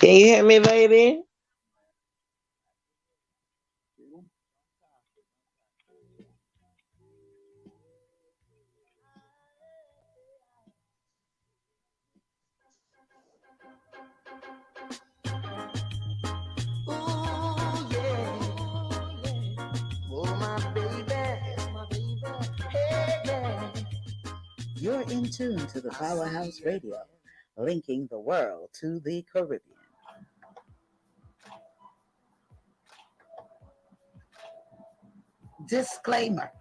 Can you hear me, baby? Ooh, yeah. Oh, my baby. Hey, yeah. You're in tune to the Powerhouse Radio, linking the world to the Caribbean. Disclaimer.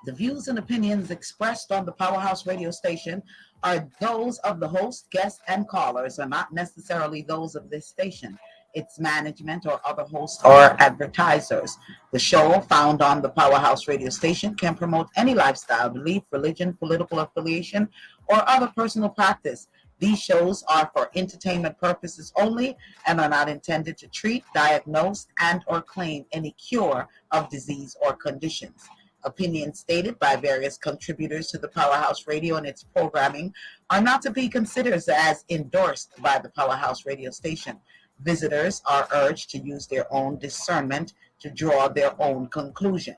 The views and opinions expressed on the Powerhouse Radio station are those of the host, guests, and callers, and not necessarily those of this station, its management, or other hosts or advertisers. The show, found on the Powerhouse Radio station, can promote any lifestyle, belief, religion, political affiliation, or other personal practice. These shows are for entertainment purposes only and are not intended to treat, diagnose, and or claim any cure of disease or conditions. Opinions stated by various contributors to the Powerhouse Radio and its programming are not to be considered as endorsed by the Powerhouse Radio station. Visitors are urged to use their own discernment to draw their own conclusion.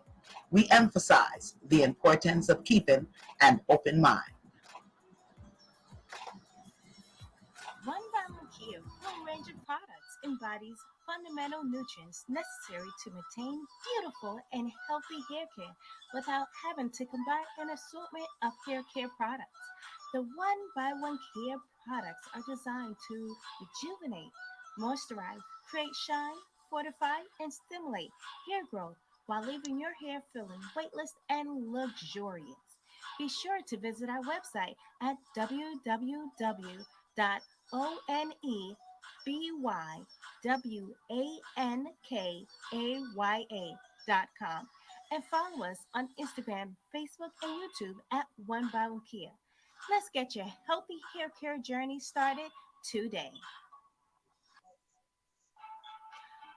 We emphasize the importance of keeping an open mind. One Kia full range of products embodies fundamental nutrients necessary to maintain beautiful and healthy hair care without having to combine an assortment of hair care products. The one care products are designed to rejuvenate, moisturize, create shine, fortify, and stimulate hair growth while leaving your hair feeling weightless and luxurious. Be sure to visit our website at www.onebywankaya.com and follow us on Instagram, Facebook, and YouTube at One by One Kia. Let's get your healthy hair care journey started today.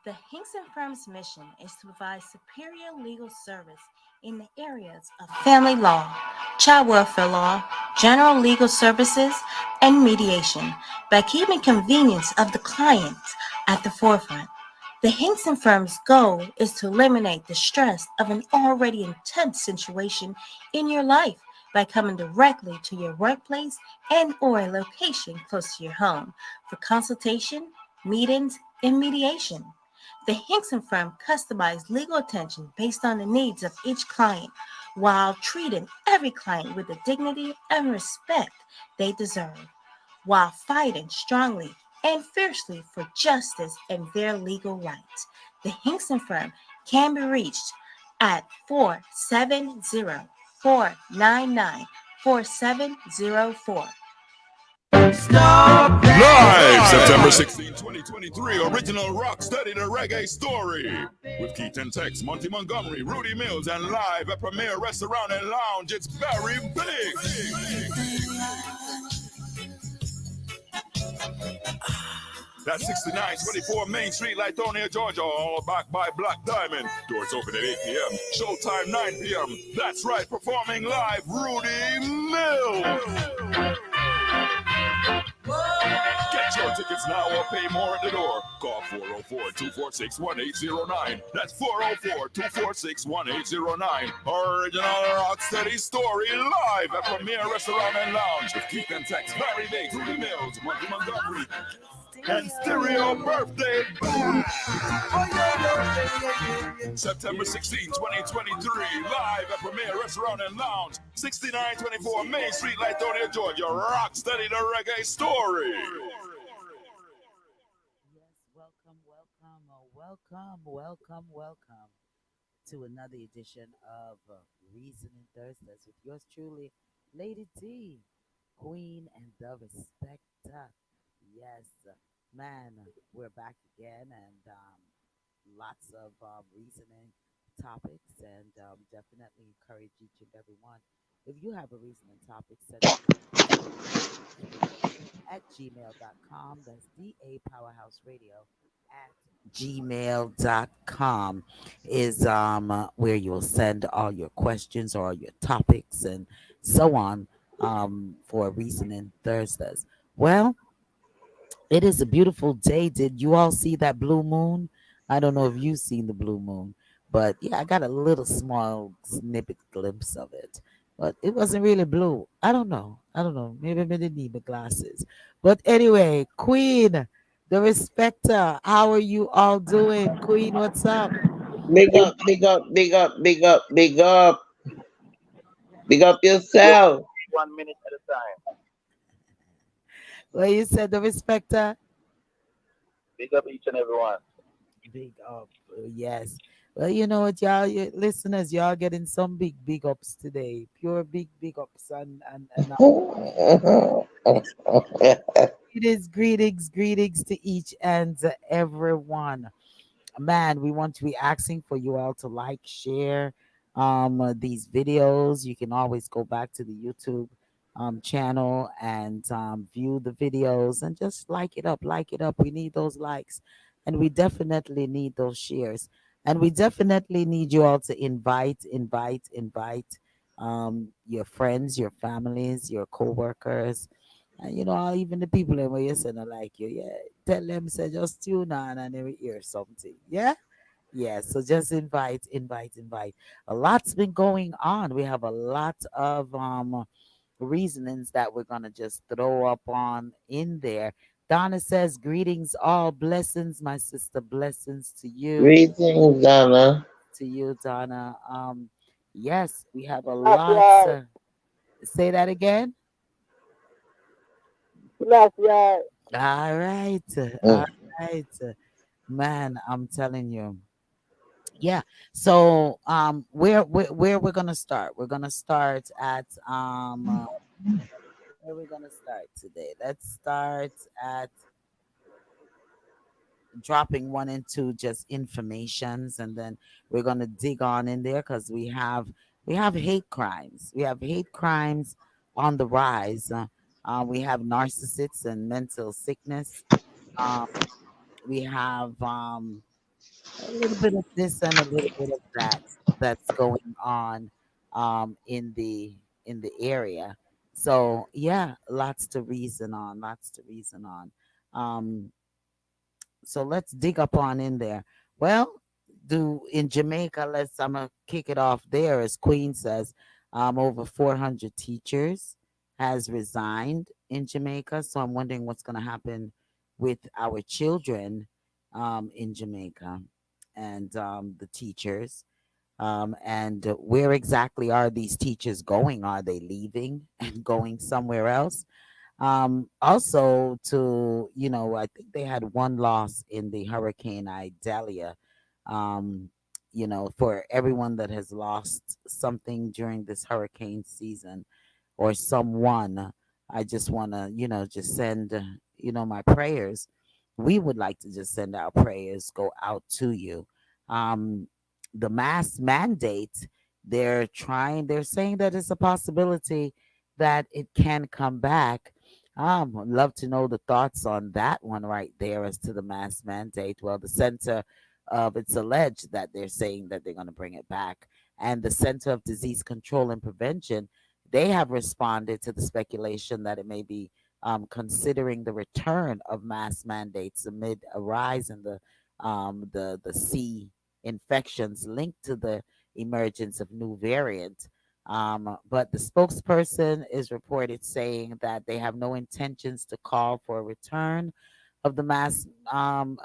The Hinkson Firm's mission is to provide superior legal service in the areas of family law, child welfare law, general legal services, and mediation by keeping convenience of the clients at the forefront. The Hinkson Firm's goal is to eliminate the stress of an already intense situation in your life by coming directly to your workplace and or a location close to your home for consultation, meetings, and mediation. The Hinkson Firm customizes legal attention based on the needs of each client while treating every client with the dignity and respect they deserve, while fighting strongly and fiercely for justice and their legal rights. The Hinkson Firm can be reached at 470-499-4704. Live September 16, 2023, original rock study the reggae story with Keith and Tex, Monty Montgomery, Rudy Mills, and live at Premier Restaurant and Lounge. It's very big. That's 6924 Main Street, Lithonia, Georgia, all backed by Black Diamond. Doors open at 8 p.m. Showtime 9 p.m. That's right, performing live, Rudy Mills. Get your tickets now or pay more at the door. Call 404-246-1809. That's 404-246-1809. Original rock steady story live at Premier Restaurant and Lounge with Keith and Tex, Barry Bates, Rudy Mills, Monty Montgomery, and Stereo Birthday Band. September 16, 2023, live at Premier Restaurant and Lounge, 6924 Main Street, Lithonia, Georgia. Rock steady the reggae story. Welcome to another edition of Reasoning Thursdays with yours truly, Lady D, Queen and Darespecta. Yes, man, we're back again, and lots of reasoning topics, and definitely encourage each and every one. If you have a reasoning topic, send it at gmail.com. That's DA Powerhouse Radio at gmail.com is where you'll send all your questions or your topics and so on for Reasoning Thursdays. Well, It is a beautiful day. Did you all see that blue moon? I don't know if you've seen the blue moon, but yeah, I got a little small snippet glimpse of it. But it wasn't really blue. I don't know. I don't know. Maybe I didn't need my glasses. But anyway, Queen, the respecter, how are you all doing? Queen, what's up? Big up, big up, big up, big up, big up, big up yourself. 1 minute at a time. Well, you said the respecter? Big up each and everyone. Big up. Yes. Well, you know what, y'all, you listeners, y'all getting some big ups today. Pure big ups and greetings to each and everyone. Man, we want to be asking for you all to like, share these videos. You can always go back to the YouTube channel and view the videos and just like it up. We need those likes, and we definitely need those shares, and we definitely need you all to invite your friends, your families, your co-workers, and even the people in where you say not like you. Yeah, tell them, say just tune on and they will hear something. Yeah. Yeah, so just invite. A lot's been going on. We have a lot of reasonings that we're gonna just throw up on in there. Donna says, "Greetings, all blessings, my sister. Blessings Greetings, Donna. to you, Donna." Yes, we have a Last lot. year, Say that again. last year. All right, all Mm. right, man. I'm telling you. Yeah. So where we're gonna start? We're gonna start at where we're gonna start today. Let's start at dropping one into just informations, and then we're gonna dig on in there because we have hate crimes. We have hate crimes on the rise. We have narcissists and mental sickness. Um, we have a little bit of this and a little bit of that that's going on in the area. So yeah, lots to reason on. So let's dig up on in there. Well, do in Jamaica, I'm gonna kick it off there. As Queen says, over 400 teachers has resigned in Jamaica. So I'm wondering what's gonna happen with our children in Jamaica and the teachers. And where exactly are these teachers going? Are they leaving and going somewhere else? Also, I think they had one loss in the Hurricane Idalia. Um, for everyone that has lost something during this hurricane season or someone, I just want to, just send, my prayers. We would like to just send our prayers go out to you. Um, the mask mandate, they're saying that it's a possibility that it can come back. I'd love to know the thoughts on that one right there as to the mask mandate. Well, the center of it's alleged that they're saying that they're going to bring it back. And the Center of Disease Control and Prevention, they have responded to the speculation that it may be considering the return of mask mandates amid a rise in the C infections linked to the emergence of new variant. But the spokesperson is reported saying that they have no intentions to call for a return of the mask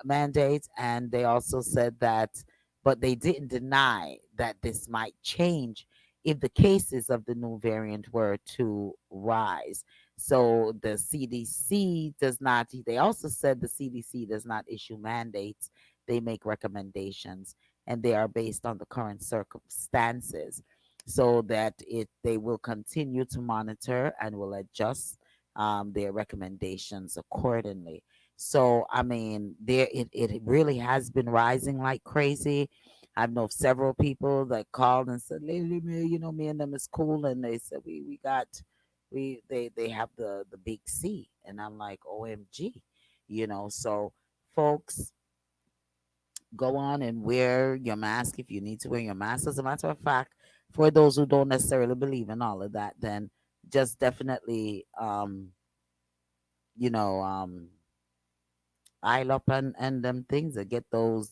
mandates. And they also said that, but they didn't deny that this might change if the cases of the new variant were to rise. So the CDC does not, they also said the CDC does not issue mandates, they make recommendations, and they are based on the current circumstances, so that they will continue to monitor and will adjust their recommendations accordingly. So I mean, it really has been rising like crazy. I know several people that called and said, "Lately, me, me and them is cool," and they said we got they have the big C, and I'm like, OMG, So folks, go on and wear your mask if you need to wear your mask. As a matter of fact, for those who don't necessarily believe in all of that, then just definitely you know um Oil up and them things and get those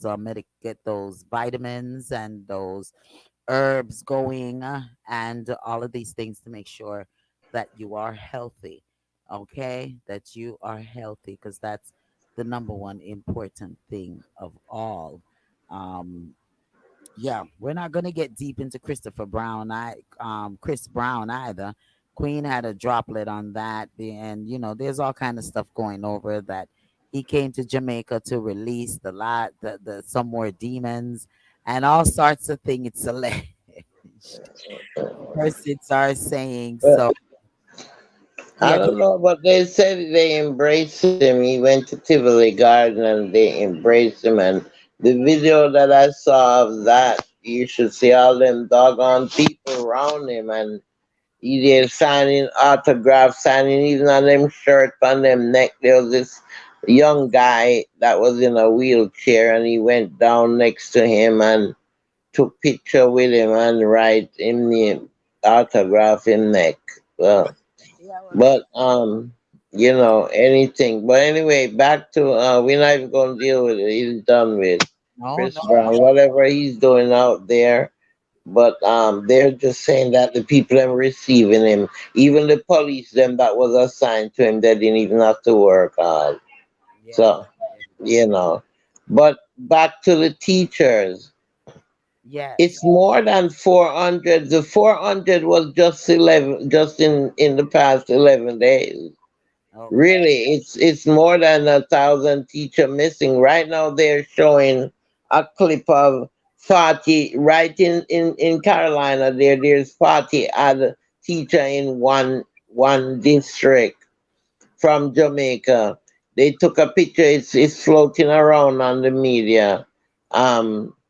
get those vitamins and those herbs going and all of these things to make sure that you are healthy. Okay, that you are healthy because that's the number one important thing of all. Um, yeah, we're not gonna get deep into Chris Brown either. Queen had a droplet on that, and there's all kind of stuff going over that. He came to Jamaica to release the some more demons and all sorts of things. It's alleged. Persons are saying But so. I Yeah, don't know, but they said they embraced him. He went to Tivoli Garden and they embraced him. And the video that I saw of that, you should see all them doggone people around him, and he did signing autographs, signing even on them shirts on them neck. There was this young guy that was in a wheelchair, and he went down next to him and took picture with him and write him the autograph him neck. Well, yeah. Well, but anything. But anyway, back to we're not even gonna deal with it. He's done with no, Chris no. Brown, whatever he's doing out there. But they're just saying that the people are receiving him, even the police them that was assigned to him, they didn't even have to work hard. Yeah, So you know. But back to the teachers. yes. It's more than 400. The 400 was just 11, just in the past 11 days. Okay. Really, it's more than 1,000 teacher missing. Right now, they're showing a clip of 40 right in Carolina. There's 40 other teacher in one district from Jamaica. They took a picture. It's floating around on the media,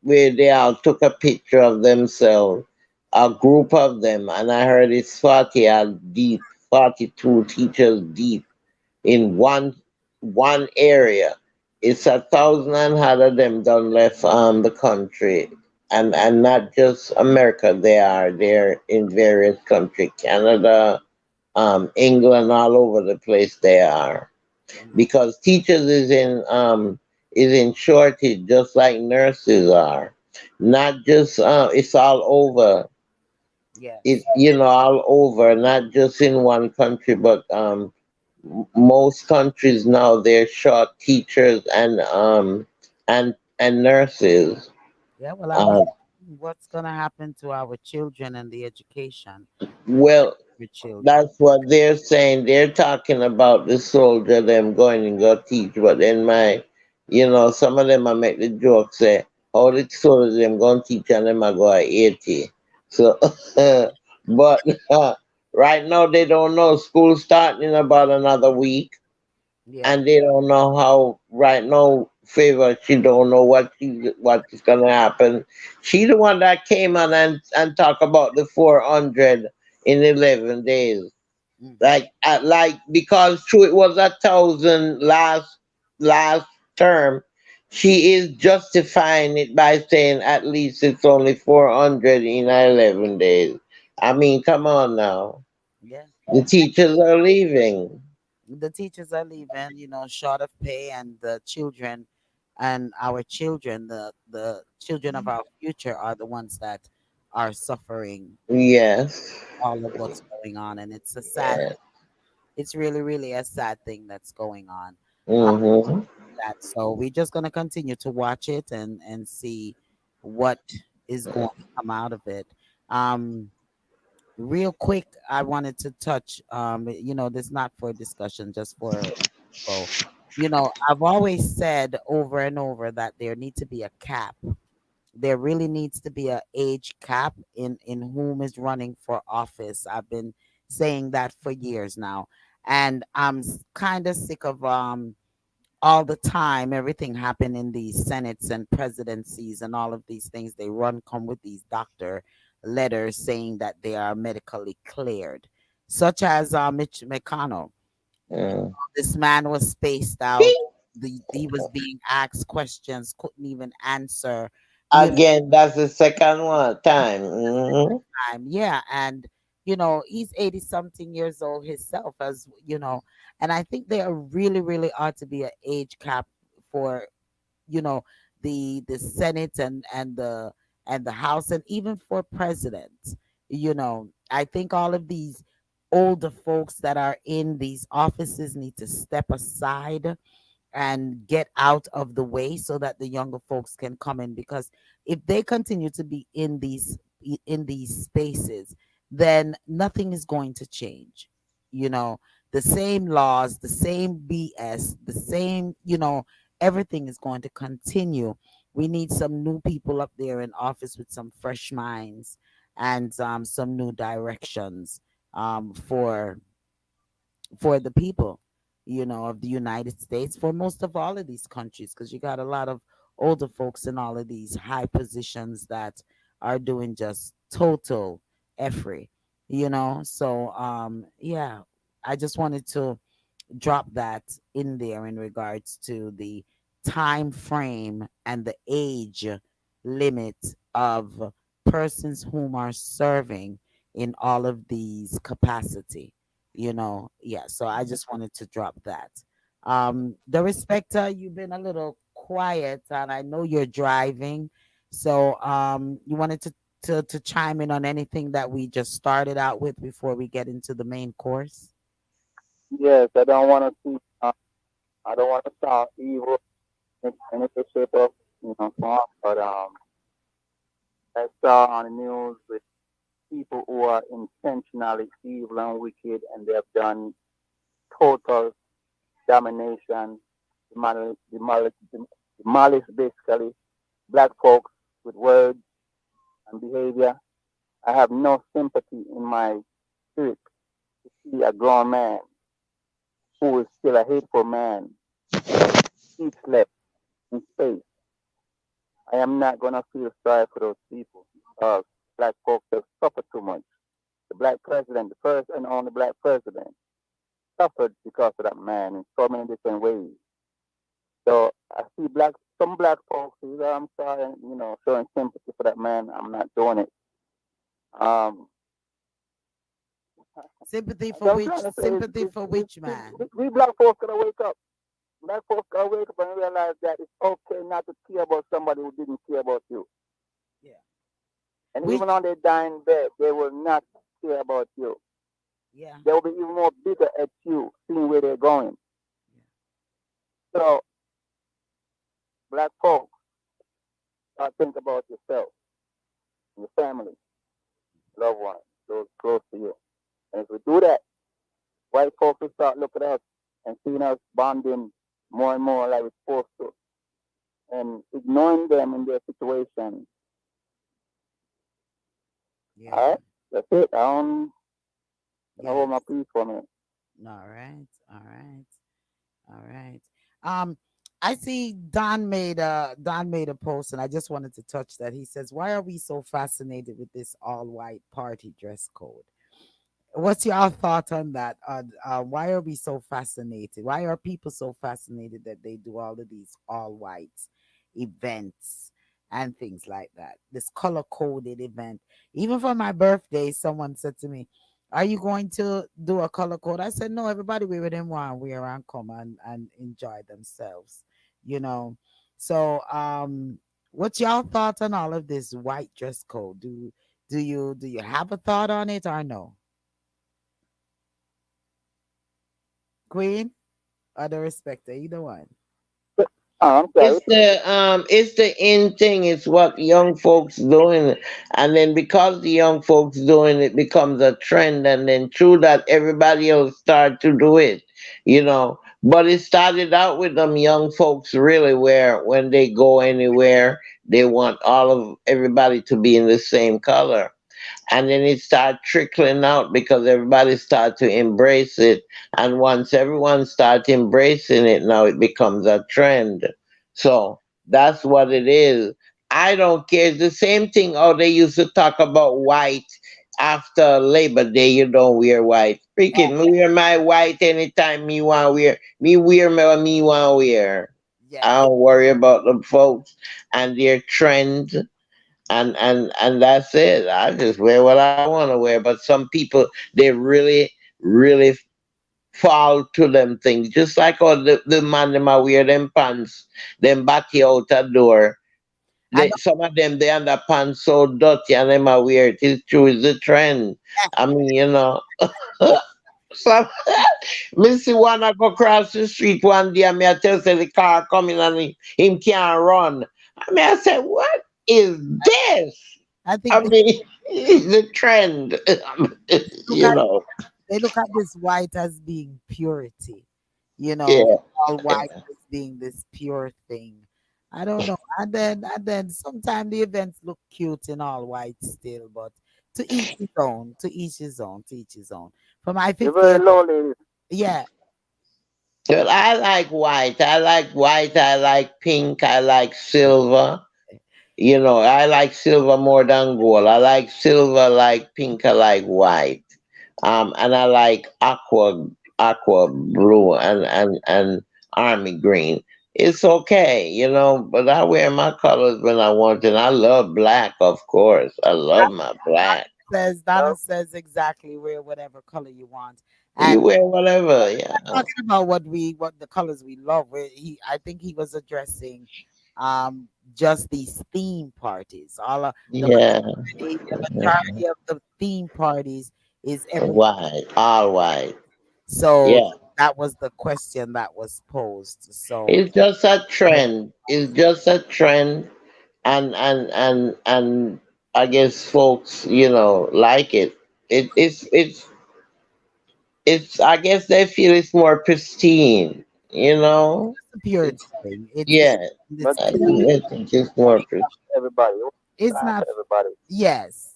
where they all took a picture of themselves, a group of them, and I heard it's 40 deep, 42 teachers deep in one area. It's 1,000 of them done left the country, and not just America. They're in various countries, Canada, England, all over the place. They are Mm, because teachers is in shortage, just like nurses are. Not just it's all over. It yes. all over, not just in one country, but most countries now they're short teachers and nurses. Yeah. Well, I'm Uh, what's gonna happen to our children and the education of well, our children. that's what they're saying. They're talking about the soldier them going and go teach, but then some of them I make the joke say, "How the soldier them going teach and them I go at 80." So, but right now they don't know. School starting in about another week, Yeah. and they don't know how right now. Favor, she don't know what is gonna happen. She the one that came on and talk about the 400 in 11 days. Hmm. Like because true it was 1,000 last term. She is justifying it by saying at least it's only 400 in 11 days. I mean, come on now. Yeah. The teachers are leaving. The teachers are leaving, short of pay, and the children and our children, the children of our future, are the ones that are suffering Yes. all of what's going on, and it's a sad. Yeah. It's really, really a sad thing that's going on. Uh, Mm-hmm. that so we're just gonna continue to watch it and see what is going to come out of it. Um, Real quick, I wanted to touch, this not for discussion, just for info. I've always said over and over that there needs to be a cap. There really needs to be a age cap in whom is running for office. I've been saying that for years now, and I'm kind of sick of all the time everything happen in these senates and presidencies and all of these things. They come with these doctor letters saying that they are medically cleared, such as Mitch McConnell. Mm. This man was spaced out. He was being asked questions, couldn't even answer. you know Again, that's the second one time. Mm-hmm. Time, yeah. And he's 80 something years old himself, as and I think there really, really ought to be an age cap for, you know, the Senate and the House, and even for president. I think all of these older folks that are in these offices need to step aside and get out of the way so that the younger folks can come in, because if they continue to be in these spaces, then nothing is going to change. you know the same laws, the same BS, the same, everything is going to continue. We need some new people up there in office with some fresh minds and some new directions for the people, of the United States, for most of all of these countries, because you got a lot of older folks in all of these high positions that are doing just total effery, So, yeah, I just wanted to drop that in there in regards to the time frame and the age limit of persons whom are serving in all of these capacity. Yeah, so I just wanted to drop that. The Respecter, you've been a little quiet, and I know you're driving, so you wanted to chime in on anything that we just started out with before we get into the main course. Yes, I don't want to see. I don't want to sound evil in any shape of form, but I saw on the news with people who are intentionally evil and wicked, and they have done total domination, demolish basically black folks with words and behavior. I have no sympathy in my spirit to see a grown man who is still a hateful man speechless in space. I am not gonna feel sorry for those people because black folks have suffered too much. The black president, the first and only black president, suffered because of that man in so many different ways. So I see some black folks who I'm sorry, showing sympathy for that man. I'm not doing it. Um, Sympathy for what I'm which? trying to say is, Sympathy for which man? we black folks gotta wake up. Black folks gotta wake up and realize that it's okay not to care about somebody who didn't care about you. Yeah. And Which? even on their dying bed, they will not care about you. Yeah. They will be even more bitter at you, seeing where they're going. So, black folks, think about yourself, your family, loved ones, those close to you. And if we do that, white folks will start looking at us and seeing us bonding more and more like we're supposed to, and ignoring them in their situation. Yeah. All right, that's it. I hold my Yes. peace for a minute. All right. All right. All right. Um, I see Don made a post, and I just wanted to touch that. He says, "Why are we so fascinated with this all white party dress code?" What's your thought on that? Why are we so fascinated? Why are people so fascinated that they do all of these all whites events and things like that? This color coded event. Even for my birthday, someone said to me, "Are you going to do a color code?" I said, "No, everybody wear what they want, wear and come and enjoy themselves." You know. So what's your thought on all of this white dress code? Do you have a thought on it or no? Queen or the Respecter, either one. I'm sorry. It's the in thing. It's what young folks doing, and then because the young folks doing it becomes a trend, and then through that everybody else start to do it, But it started out with them young folks really, where when they go anywhere, they want all of everybody to be in the same color, and then it started trickling out because everybody started to embrace it, and once everyone starts embracing it, now it becomes a trend. So that's what it is. I don't care. It's the same thing. Oh, they used to talk about white after Labor Day. You don't wear white. Freaking me wear my white anytime me want wear. Me wear me want wear. Yeah. I don't worry about the folks and their trends, and that's it. I just wear what I want to wear. But some people, they really, really fall to them things. Just like how the man them a wear them pants, them batty out a door. I know Some of them, they underpants so dirty and them a wear it. It's true, it's the trend. I mean, some me see one I go cross the street one day and me I tell say the car coming and him can't run. I mean I said, what is this? I I think mean, it's the trend. look you at know. they look at this white as being purity, you know, Yeah. all white as being this pure thing. I don't know. And then sometimes the events look cute in all white still, but to each his own, to each his own, to each his own. For my You're very 50th, low, ladies. yeah, Well, I like white. I like white. I like pink. I like silver. I like silver more than gold. I like silver, I like pink, I like white. And I like aqua blue and army green. It's okay, but I wear my colors when I want, and I love black, of course. I love my black. Donna says exactly wear whatever color you want. You And wear whatever, yeah. talking about what the colors we love, where I think he was addressing just these theme parties. All of Yeah. the majority of the theme parties is every White, all white. so Yeah. that was the question that was posed. So It's just a trend. It's just a trend, and I guess folks, like it. It's. I guess they feel it's more pristine. the purity It's thing. yeah. But It's I see, think I think it's more pristine. everybody, it's not not. for everybody, Yes,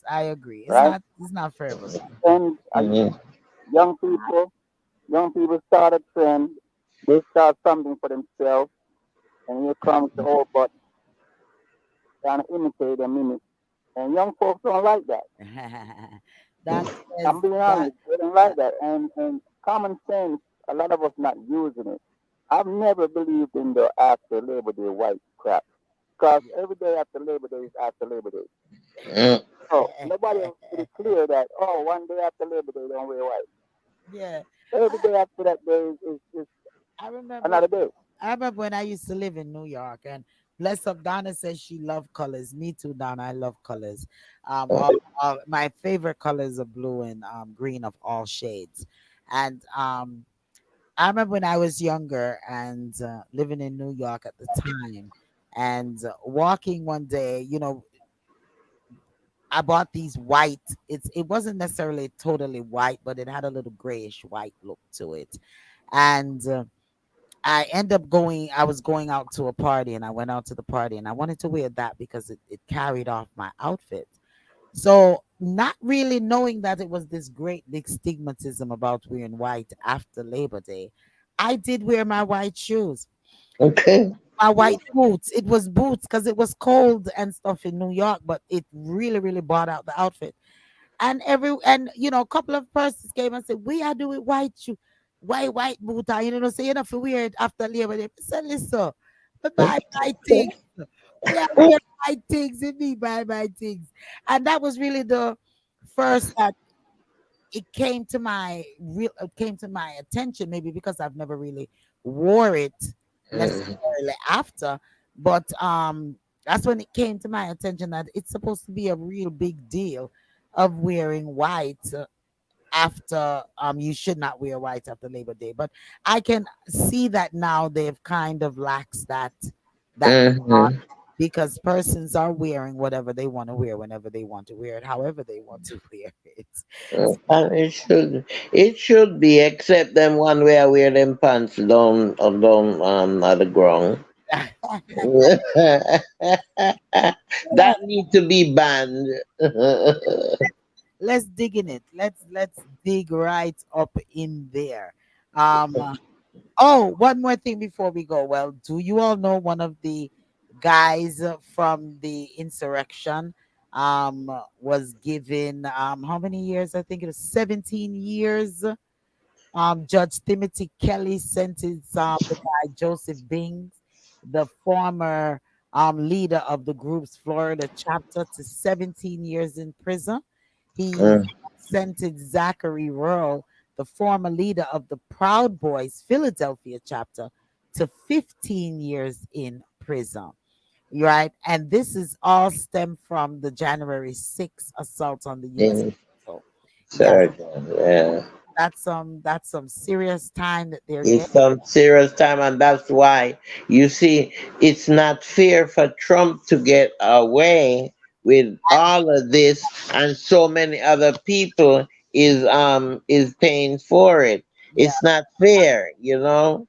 I agree. right? It's not for everybody. And Mhm. young people start a trend. They start something for themselves, and here comes the whole but trying to imitate and mimic. And young folks don't like that. Donna I'm says being that. honest, they don't like that. And common sense, a lot of us not using it. I've never believed in the after Labor Day white crap. Because every day after Labor Day is after Labor Day. Mm. So nobody made it clear that, oh, one day after Labor Day don't wear white. Yeah, Every day after that day is I remember. another day. I remember when I used to live in New York, and bless up, Donna says she loved colors. Me too, Donna. I love colors. My favorite colors are blue and green of all shades. And I remember when I was younger and living in New York at the time, and walking one day, I bought these white. It wasn't necessarily totally white, but it had a little grayish white look to it, and. I end up going, I was going out to a party and I went out to the party and I wanted to wear that because it carried off my outfit. So, not really knowing that it was this great big stigmatism about wearing white after Labor Day, I did wear my white shoes, Okay. my white boots. It was boots because it was cold and stuff in New York, but it really, really brought out the outfit. A couple of persons came and said, we are doing white shoe, white boot, and say you know for wear it after Labor Day. I said, listen, we buy my things. We are wear my things and me buy my things. And that was really the first that it came to my attention, maybe because I've never really wore it Mm. necessarily after, but that's when it came to my attention that it's supposed to be a real big deal of wearing white after you should not wear white after Labor Day. But I can see that now they've kind of laxed that Mhm. because persons are wearing whatever they want to wear whenever they want to wear it, however they want to wear it. And it should be, except them one way I wear them pants down at the ground. That need to be banned. Let's dig in it. Let's dig right up in there. Um oh, one more thing before we go. Well, do you all know one of the guys from the insurrection was given how many years? I think it was 17 years. Judge Timothy Kelly sentenced the guy Joseph Bings, the former leader of the group's Florida chapter, to 17 years in prison. He Mm. sentenced Zachary Rowe the former leader of the Proud Boys Philadelphia chapter, to 15 years in prison. Right. And this is all stemmed from the January 6th assault on the US in Capitol. Yes, surgeon. Yeah. that's some serious time that they're It's getting. some serious time, and that's why you see it's not fair for Trump to get away with all of this, and so many other people is paying for it. Yeah, It's not fair, you know.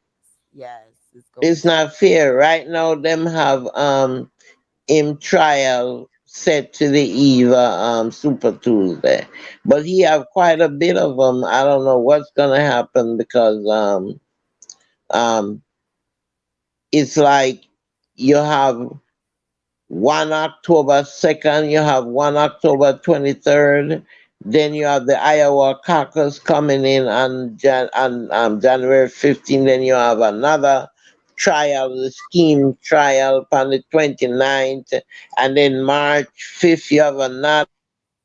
yes, it's going It's not fair. Right now, them have him trial set to the eve of Super Tuesday, but he have quite a bit of them. I don't know what's gonna happen because um it's like you have 1 October 2nd, you have 1 October 23rd, then you have the Iowa caucus coming in on January 15th, then you have another trial, the scheme trial on the 29th, and then March 5th, you have another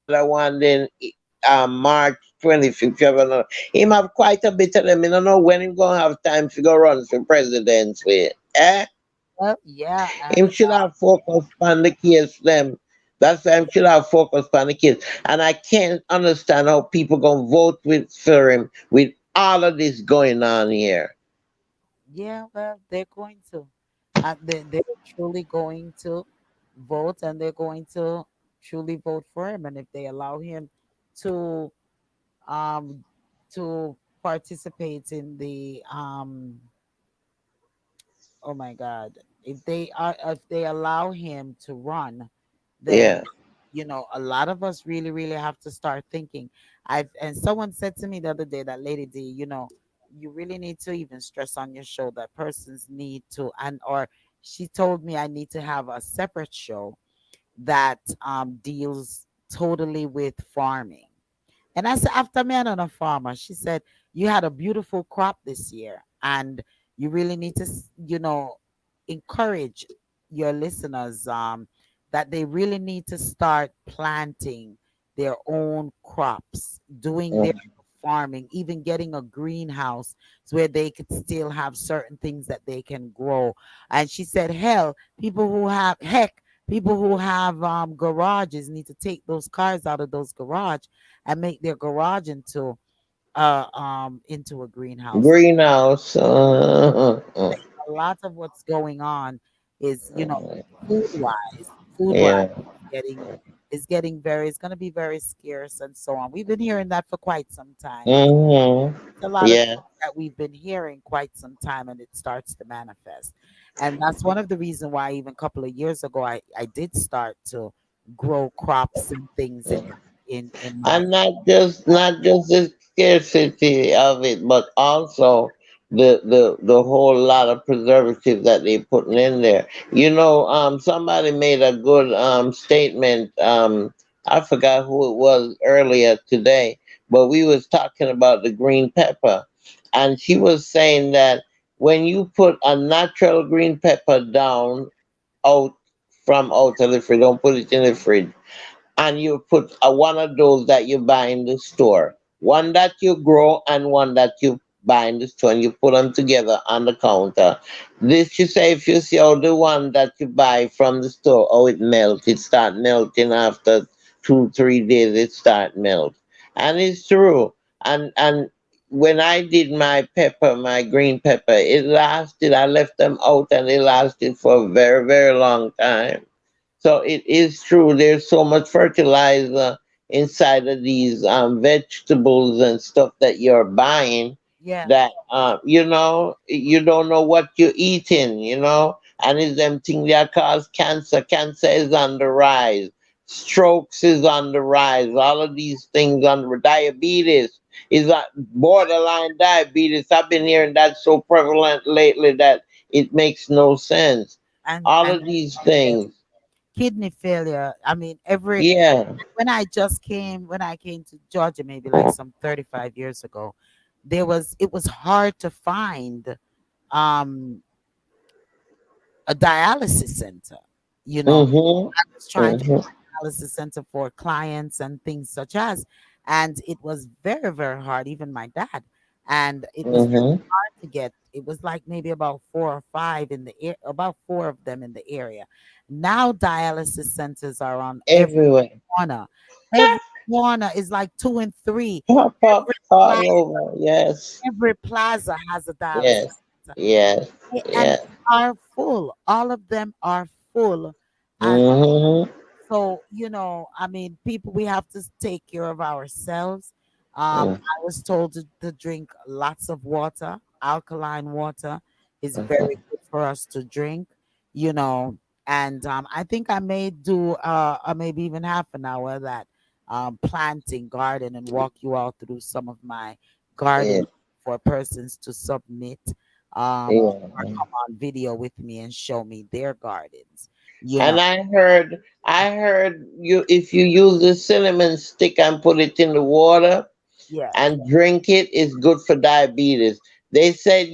one, then March 25th, you have another. Him have quite a bit of them. I don't know when he's going to have time to go run for presidency. Eh? well, yeah, Him should have focused on the kids them. That's why him should have focused on the kids. And I can't understand how people gonna vote with for him with all of this going on here. yeah, well, they're going to. They're truly going to vote, and they're going to truly vote for him. And if they allow him to um to participate in the oh my God, if they allow him to run, then Yeah. a lot of us really, really have to start thinking. And someone said to me the other day that Lady D, you really need to even stress on your show that persons need to, and or she told me I need to have a separate show that deals totally with farming. And I said, after me, I'm not a farmer. She said, you had a beautiful crop this year, and you really need to, encourage your listeners that they really need to start planting their own crops, doing their Mm. farming, even getting a greenhouse where they could still have certain things that they can grow. And she said, hell, people who have garages need to take those cars out of those garage and make their garage into a greenhouse. Greenhouse. A lot of what's going on is, food wise, food wise Yeah. getting it's going to be very scarce and so on. We've been hearing that for quite some time. Hmm. It's a lot of Yeah. things that we've been hearing quite some time, and it starts to manifest. And that's one of the reasons why even a couple of years ago I did start to grow crops and things in my. And not just the scarcity of it, but also the whole lot of preservatives that they putting in there. Somebody made a good statement. I forgot who it was earlier today, but we was talking about the green pepper, and she was saying that when you put a natural green pepper down out from out of the fridge, don't put it in the fridge, and you put one of those that you buy in the store, one that you grow and one that you buy in the store, and you put them together on the counter. This you say if you see how the one that you buy from the store, oh, it melts, it start melting after 2 3 days, it start melt, and it's true. And when I did my pepper, my green pepper, it lasted. I left them out, and it lasted for a very very long time. So it is true. There's so much fertilizer inside of these vegetables and stuff that you're buying Yeah. that you don't know what you're eating. And it's them things that cause cancer. Cancer is on the rise. Strokes is on the rise. All of these things on diabetes is borderline diabetes. I've been hearing that so prevalent lately that it makes no sense. All And of these things. kidney failure. I mean, every Yeah. when I came to Georgia, maybe like some 35 years ago, it was hard to find um a dialysis center. You know, Mhm. I was trying to Mhm. find a dialysis center for clients and things such as. and it was very, very hard. Even my dad, and it was Mm-hmm. hard to get. It was like maybe about four or five in the air, about four of them in the area. Now dialysis centers are on every Everywhere. corner. Every corner is like two and three. Pop up Every all plaza, over. Yes. every plaza has a dialysis Yes. center. Yes. And Yes. are full. All of them are full. And Mm-hmm. so, I mean, people, we have to take care of ourselves. I was told to drink lots of water. Alkaline water is very Mm-hmm. good for us to drink, you know. And I think I may do maybe even half an hour of that planting garden and walk you all through some of my Yeah. garden for persons to submit or Yeah. come on video with me and show me their gardens, you know. And I heard you if you use the cinnamon stick and put it in the water Yeah. and drink it, it's good for diabetes. They said,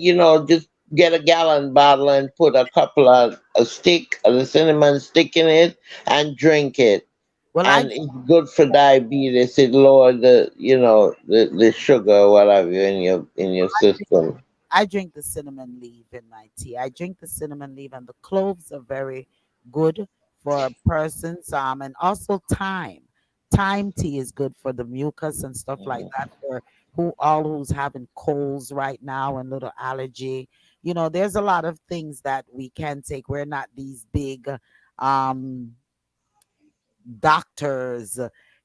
just get a gallon bottle and put a couple of a stick of the cinnamon stick in it and drink it. Well, And it's good for diabetes. It lowers the sugar or whatever in your system. I drink the cinnamon leaf in my tea. I drink the cinnamon leaf, and the cloves are very good for persons. And also thyme. Thyme tea is good for the mucus and stuff like that for who's having colds right now and little allergy. There's a lot of things that we can take. We're not these big um doctors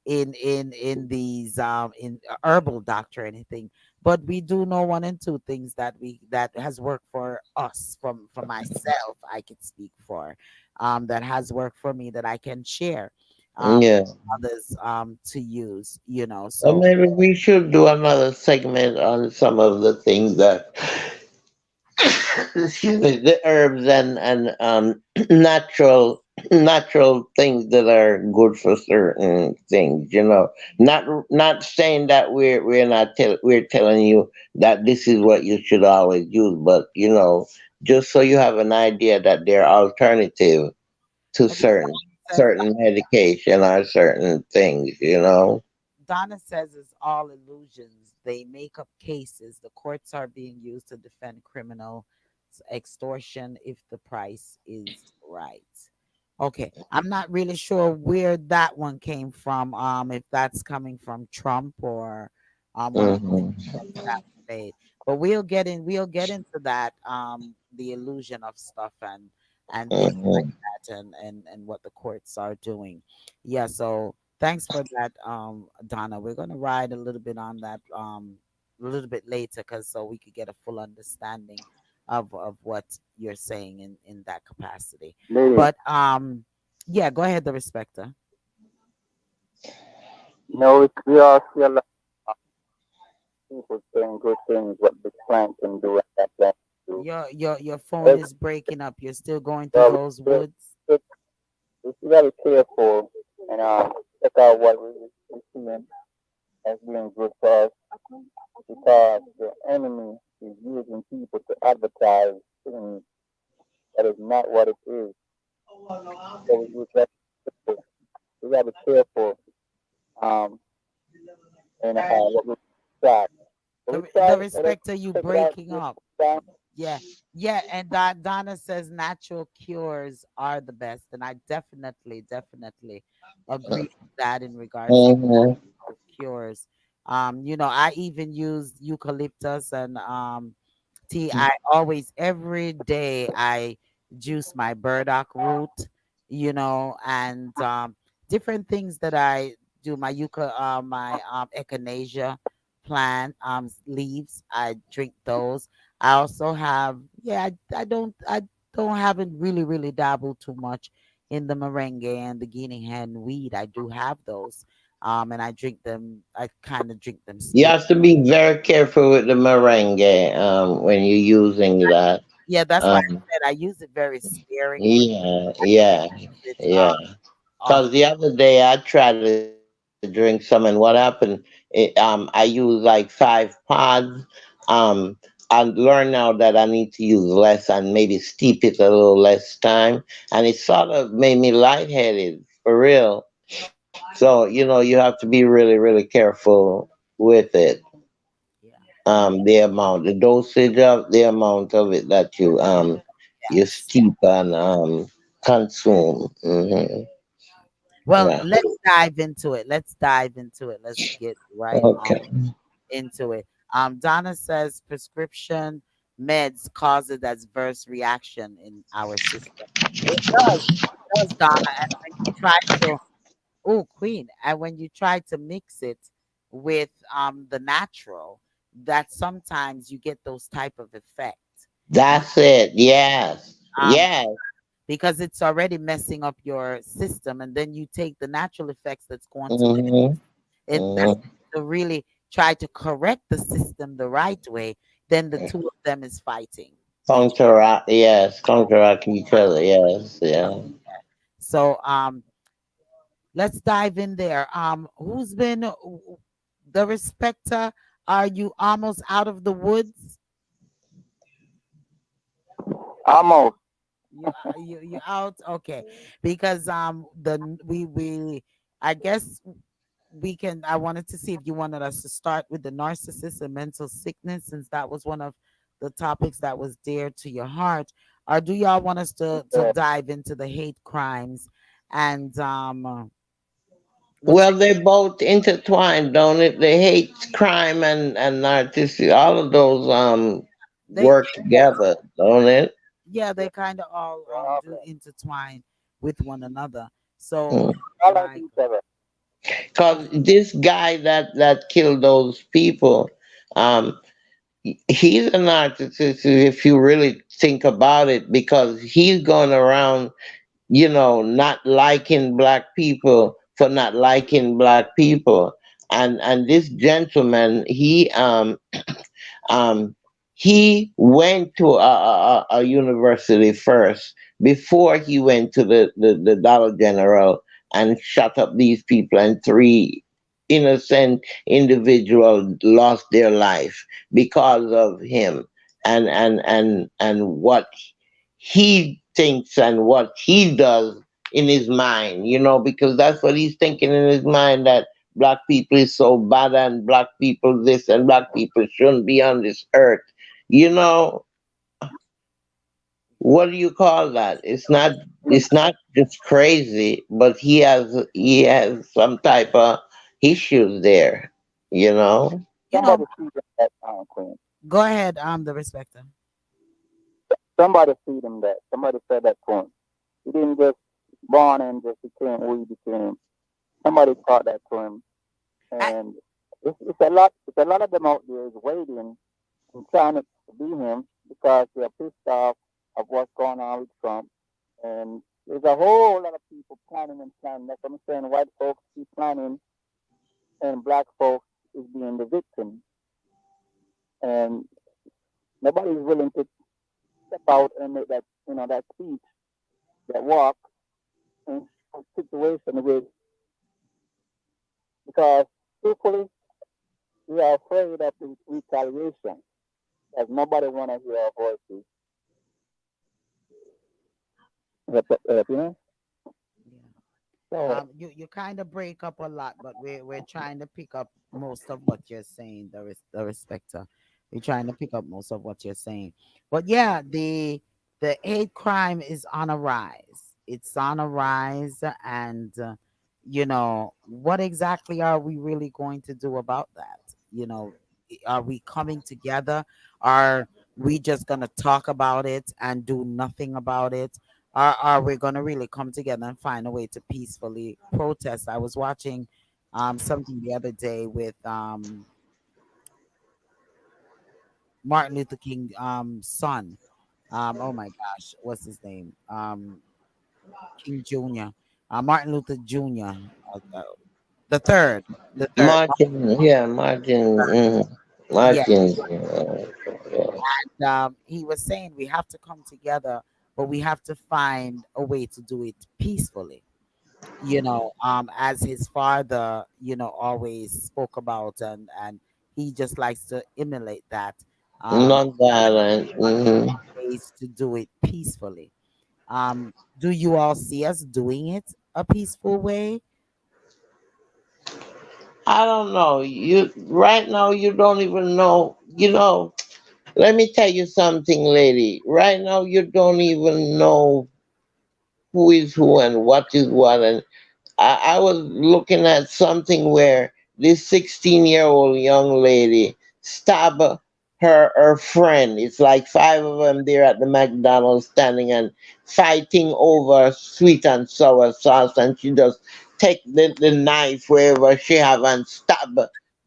in these in herbal doctor or anything, but we do know one and two things that has worked for us. For myself, I could speak for that has worked for me, that I can share um Yeah. others to use, Well, so maybe we should do another segment on some of the things that, excuse me, the herbs and natural things that are good for certain things. Not saying that we're telling you that this is what you should always use, but just so you have an idea that there are alternative to okay, says certain medication or certain things. Donna says it's all illusions. They make up cases. The courts are being used to defend criminal extortion if the price is right. Okay, I'm not really sure where that one came from. If that's coming from Trump or one of the Hmm. presidents that we made, but we'll get into that. The illusion of stuff and things like Hmm. that, and what the courts are doing. Yeah, so thanks for that, Donna. We're gonna ride a little bit on that a little bit later, because so we could get a full understanding of what you're saying in that capacity. Lady, But yeah, go ahead, the respecter. we all see a lot of people saying good things, what this plant can do and that plant can do. Your phone It's, is breaking up. You're still going through well, those woods. we got to be careful and check out what we're seeing as being good for us, because the enemy is using people to advertise things that is not what it is. So we got to be careful um, and what we try. What we The try, let us respecter, you check it out. breaking up. Yeah, yeah, and Donna says natural cures are the best, and I definitely agree with that in regards to Hmm. natural cures. I even use eucalyptus and tea. I always every day I juice my burdock root, and different things that I do. My echinacea plant leaves. I drink those. I also have, yeah. I haven't really dabbled too much in the merengue and the guinea hen weed. I do have those, and I drink them. I kind of drink them You still. have to be very careful with the meringue when you're using that. Yeah, that's why I Um, said I use it very sparingly. yeah, yeah, It yeah. off. Because the other day I tried to drink some, and what happened? I used like 5 pods. Um, I learned now that I need to use less and maybe steep it a little less time, and it sort of made me lightheaded for real. So you have to be really, really careful with it. Yeah. The amount, the dosage of the amount of it that you Yes. steep and consume. Well, Yeah. let's dive into it. Let's dive into it. Let's get right on Okay. into it. Donna says prescription meds causes adverse reaction in our system. It does, Donna. And when you try to, oh, Queen, and when you try to mix it with the natural, that sometimes you get those type of effects. You That's it. Yes. um Yes. because it's already messing up your system, and then you take the natural effects that's going to limit Mm-hmm. it. That's Mm-hmm. to really try to correct the system the right way. Then the two of them is fighting each. Counteract. Yes. Counteract each other. Yes. Yeah. So let's dive in there. Who's been the respecter? Are you almost out of the woods? Almost. You out? Okay. Because the we I guess we can. I wanted to see if you wanted us to start with the narcissist and mental sickness, since that was one of the topics that was dear to your heart. Or do y'all want us to Yeah. dive into the hate crimes and which Well, they both intertwined, don't it? They hate crime and narcissism. All of those they work together, don't it? yeah, they kind of all do intertwine with one another. So Balance like each other. Because this guy that killed those people, um, he's a narcissist if you really think about it, because he's going around, not liking black people for not liking black people. And this gentleman, um, he went to a university first before he went to the Dollar General and shut up these people, and three innocent individuals lost their life because of him and what he thinks and what he does in his mind, because that's what he's thinking in his mind, that black people is so bad and black people this and black people shouldn't be on this earth. You know, what do you call that? It's not just crazy, but he has some type of issues there, you know. you know, Somebody feed him that time, Queen. go ahead, the respecter. Somebody feed him that. Somebody said that to him. He didn't just born and just became who he became. Somebody taught that to him, I, and it's a lot. It's a lot of them out there is waiting and trying to be him because they're pissed off of what's going on with Trump. And there's a whole lot of people planning and planning. That's what I'm saying. White folks keep planning, and black folks is being the victim. And nobody's willing to step out and make that speech, that walk in a situation with, because truthfully, we are afraid of the retaliation. Because nobody want to hear our voices. You know? yeah. So You kind of break up a lot, but we're trying to pick up most of what you're saying. The respecter, we're trying to pick up most of what you're saying. But yeah, the hate crime is on a rise. It's on a rise, and what exactly are we really going to do about that? Are we coming together? Are we just gonna talk about it and do nothing about it? Are we going to really come together and find a way to peacefully protest? I was watching something the other day with Martin Luther King son. Oh my gosh, what's his name? King Jr. Martin Luther Jr. The third, the third. Martin, yeah, Martin, Yeah, Martin. he was saying we have to come together, but we have to find a way to do it peacefully. As his father, always spoke about, and he just likes to emulate that. Non-violent. Ways to do it peacefully. Do you all see us doing it a peaceful way? I don't know. You right now you don't even know. Let me tell you something, lady. Right now you don't even know who is who and what is what. And I was looking at something where this 16-year-old young lady stabbed her friend. It's like five of them there at the McDonald's standing and fighting over sweet and sour sauce, and she just take the knife wherever she have and stab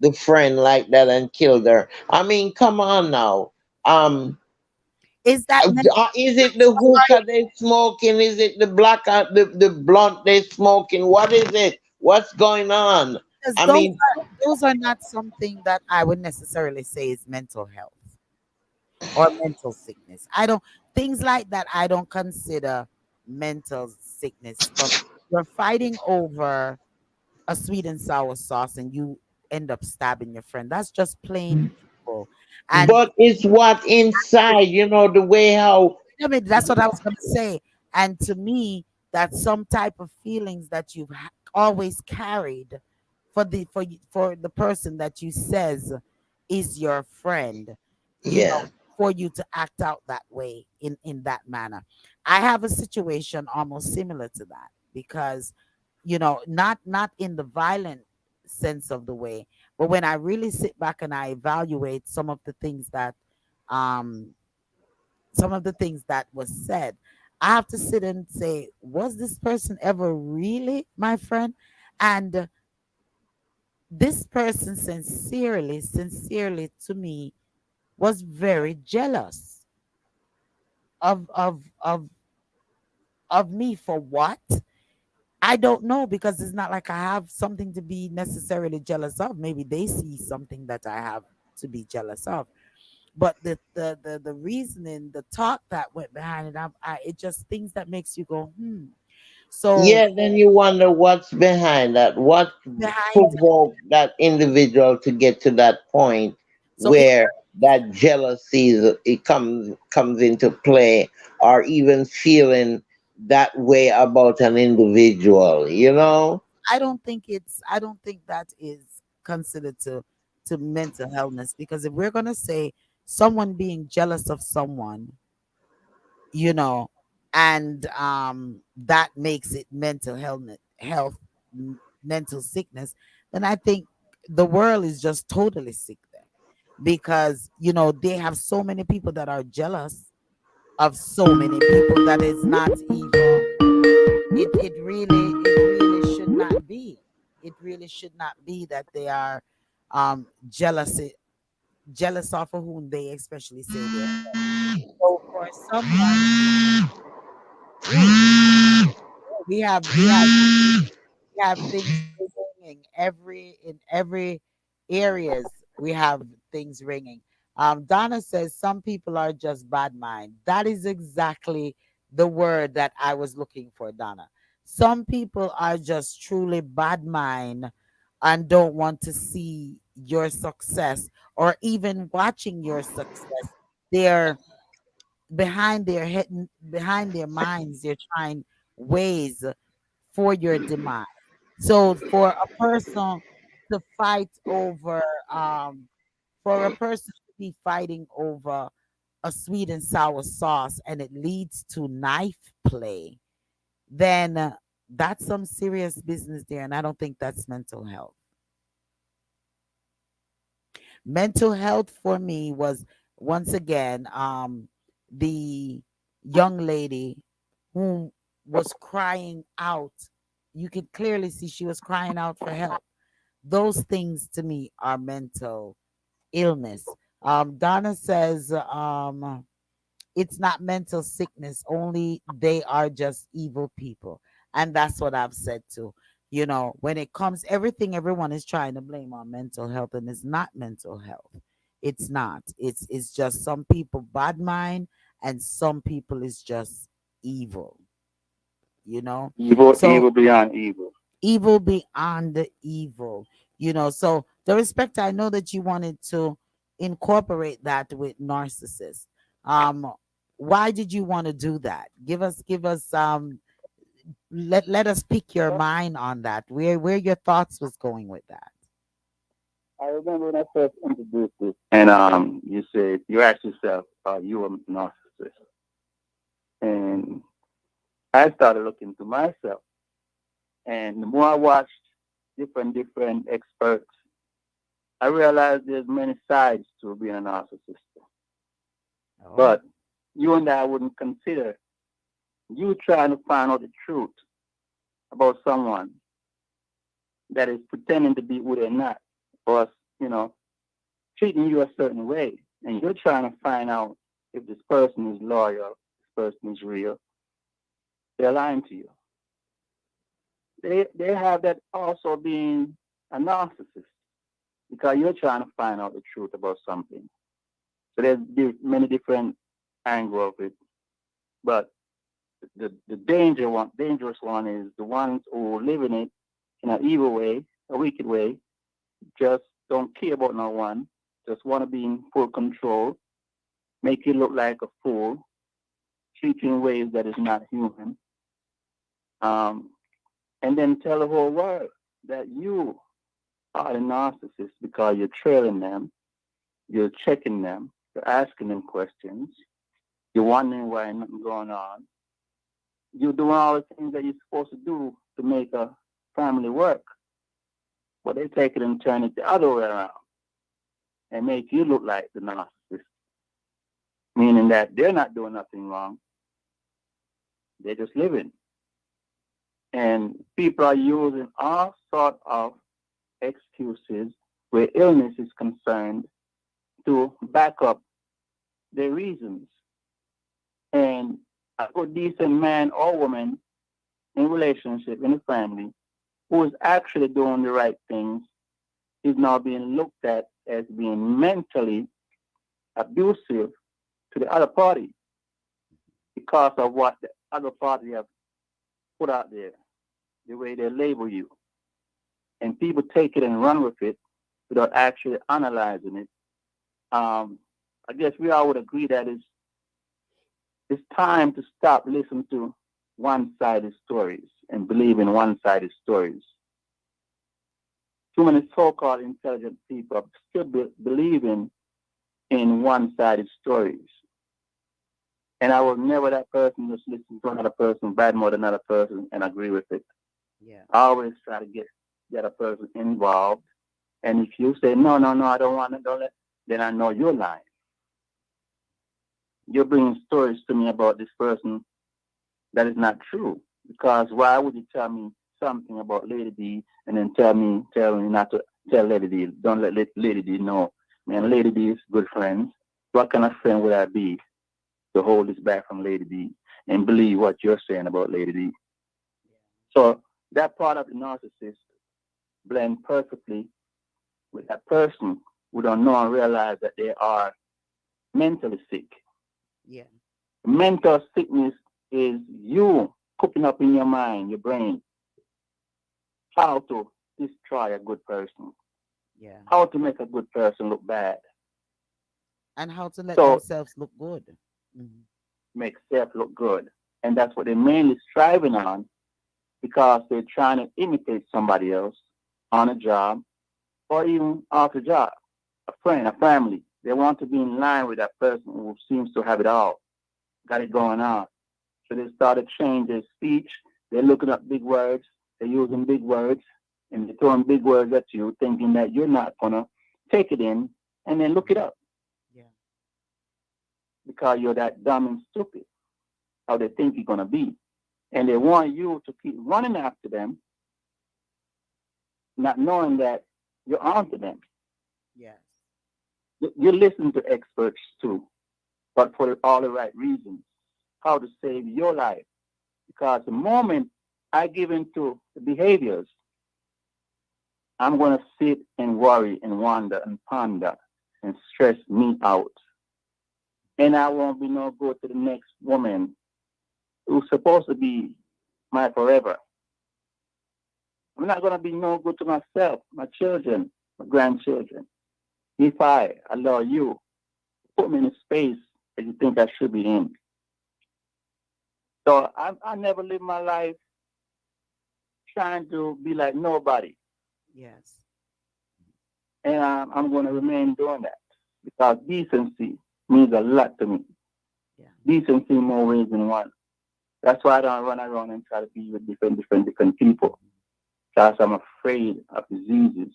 the friend like that and killed her. I mean, come on now. Um, Is that men- is it the hookah they smoking? Is it the black the blunt they smoking? What is it? What's going on? because I mean, those are not something that I would necessarily say is mental health or mental sickness. I don't things like that I don't consider mental sickness. From you're fighting over a sweet and sour sauce and you end up stabbing your friend. That's just plain evil. And but it's what inside. The way how. I mean, that's what I was going to say. And to me, that's some type of feelings that you've always carried for the person that you says is your friend, you know, Yeah. for you to act out that way in that manner. I have a situation almost similar to that because, not in the violent sense of the way, but when I really sit back and I evaluate um some of the things that was said, I have to sit and say, was this person ever really my friend? And this person sincerely to me was very jealous of of me for what? I don't know because it's not like I have something to be necessarily jealous of. Maybe they see something that I have to be jealous of. But the reasoning, the talk that went behind it, it just things that makes you go, hmm. So Yeah, then you wonder what's behind that. What behind provoked that individual to get to that point so it where that jealousy it comes into play, or even feeling that way about an individual. I don't think that is considered to mental healthness because if we're gonna say someone being jealous of someone, you know, and that makes it mental sickness, then I think the world is just totally sick then because they have so many people that are jealous of so many people that is not even it really should not be. It really should not be that they are jealous of whom they especially say they're. So for someone, ooh, we have things ringing in every areas. We have things ringing. Donna says some people are just bad mind. That is exactly the word that I was looking for, Donna. Some people are just truly bad mind and don't want to see your success or even watching your success. They're behind their head, behind their minds. They're trying ways for your demise. So for a person to fight over, for a person to be fighting over a sweet and sour sauce and it leads to knife play, then that's some serious business there. And I don't think that's mental health. Mental health for me was once again the young lady who was crying out. You could clearly see she was crying out for help. Those things to me are mental illness. Donna says it's not mental sickness, only they are just evil people. And that's what I've said too. When it comes, everyone is trying to blame on mental health, and it's not mental health. It's not. It's just some people bad mind, and some people is just evil. Evil, So evil beyond evil. evil beyond the evil. So the respect, I know that you wanted to incorporate that with narcissists. um why did you want to do that? Give us let us pick your mind on that, where your thoughts was going with that. I remember when I first introduced this, and you said you asked yourself, "Are you a narcissist?" And I started looking to myself, and the more I watched different experts, I realized there's many sides to being a narcissist. Oh, But you and I wouldn't consider you trying to find out the truth about someone that is pretending to be who they're not, or you know, treating you a certain way, and you're trying to find out if this person is loyal, this person is real. They're lying to you. They have that also being a narcissist because you're trying to find out the truth about something. So there's many different angles of it, but the dangerous one is the ones who live in it in an evil way, a wicked way, just don't care about no one, just want to be in full control, make you look like a fool, treat you in ways that is not human, um, and then tell the whole world that you are the narcissist because you're trailing them, you're checking them, you're asking them questions, you're wondering why nothing going on. You're doing all the things that you're supposed to do to make a family work, but they take it and turn it the other way around and make you look like the narcissist, meaning that they're not doing nothing wrong, they're just living. And people are using all sort of excuses where illness is concerned to back up their reasons. And a good decent man or woman in relationship in a family who is actually doing the right things is now being looked at as being mentally abusive to the other party because of what the other party have put out there, the way they label you. And people take it and run with it without actually analyzing it. I guess we all would agree that it's time to stop listening to one-sided stories and believe in one-sided stories. Too many so-called intelligent people are still believing in one-sided stories. And I was never that person just listen to another person, bad more than another person, and agree with it. yeah. I always try to get a person involved. And if you say, no, no, no, I don't want to, don't let, then I know you're lying. You're bringing stories to me about this person that is not true. Because why would you tell me something about Lady D and then tell me not to tell Lady D? Don't let Lady D know. Man, Lady D is good friends. What kind of friend would I be to hold this back from Lady D and believe what you're saying about Lady D? So that part of the narcissist blend perfectly with that person who don't know and realize that they are mentally sick. Yeah. Mental sickness is you cooking up in your mind, your brain, how to destroy a good person, Yeah. how to make a good person look bad. And how to let So themselves look good. Mhm. make self look good. And that's what they're mainly striving on because they're trying to imitate somebody else on a job or even off the job, a friend, a family. They want to be in line with that person who seems to have it all, got it going on. So they started changing their speech. They're looking up big words. They're using big words, and they're throwing big words at you, thinking that you're not gonna take it in, and then look it up Yeah. because you're that dumb and stupid. How they think you're gonna be, and they want you to keep running after them, not knowing that you're onto them. Yes. You listen to experts too, but for all the right reasons. How to save your life. Because the moment I give into the behaviors, I'm going to sit and worry and wonder and ponder and stress me out. And I won't be no good to the next woman who's supposed to be my forever. I'm not going to be no good to myself, my children, my grandchildren. If I allow you to put me in a space that you think I should be in. So I never live my life trying to be like nobody. Yes. And I'm going to remain doing that because decency means a lot to me. Yeah. Decency in more ways than one. That's why I don't run around and try to be with different people. Because I'm afraid of diseases.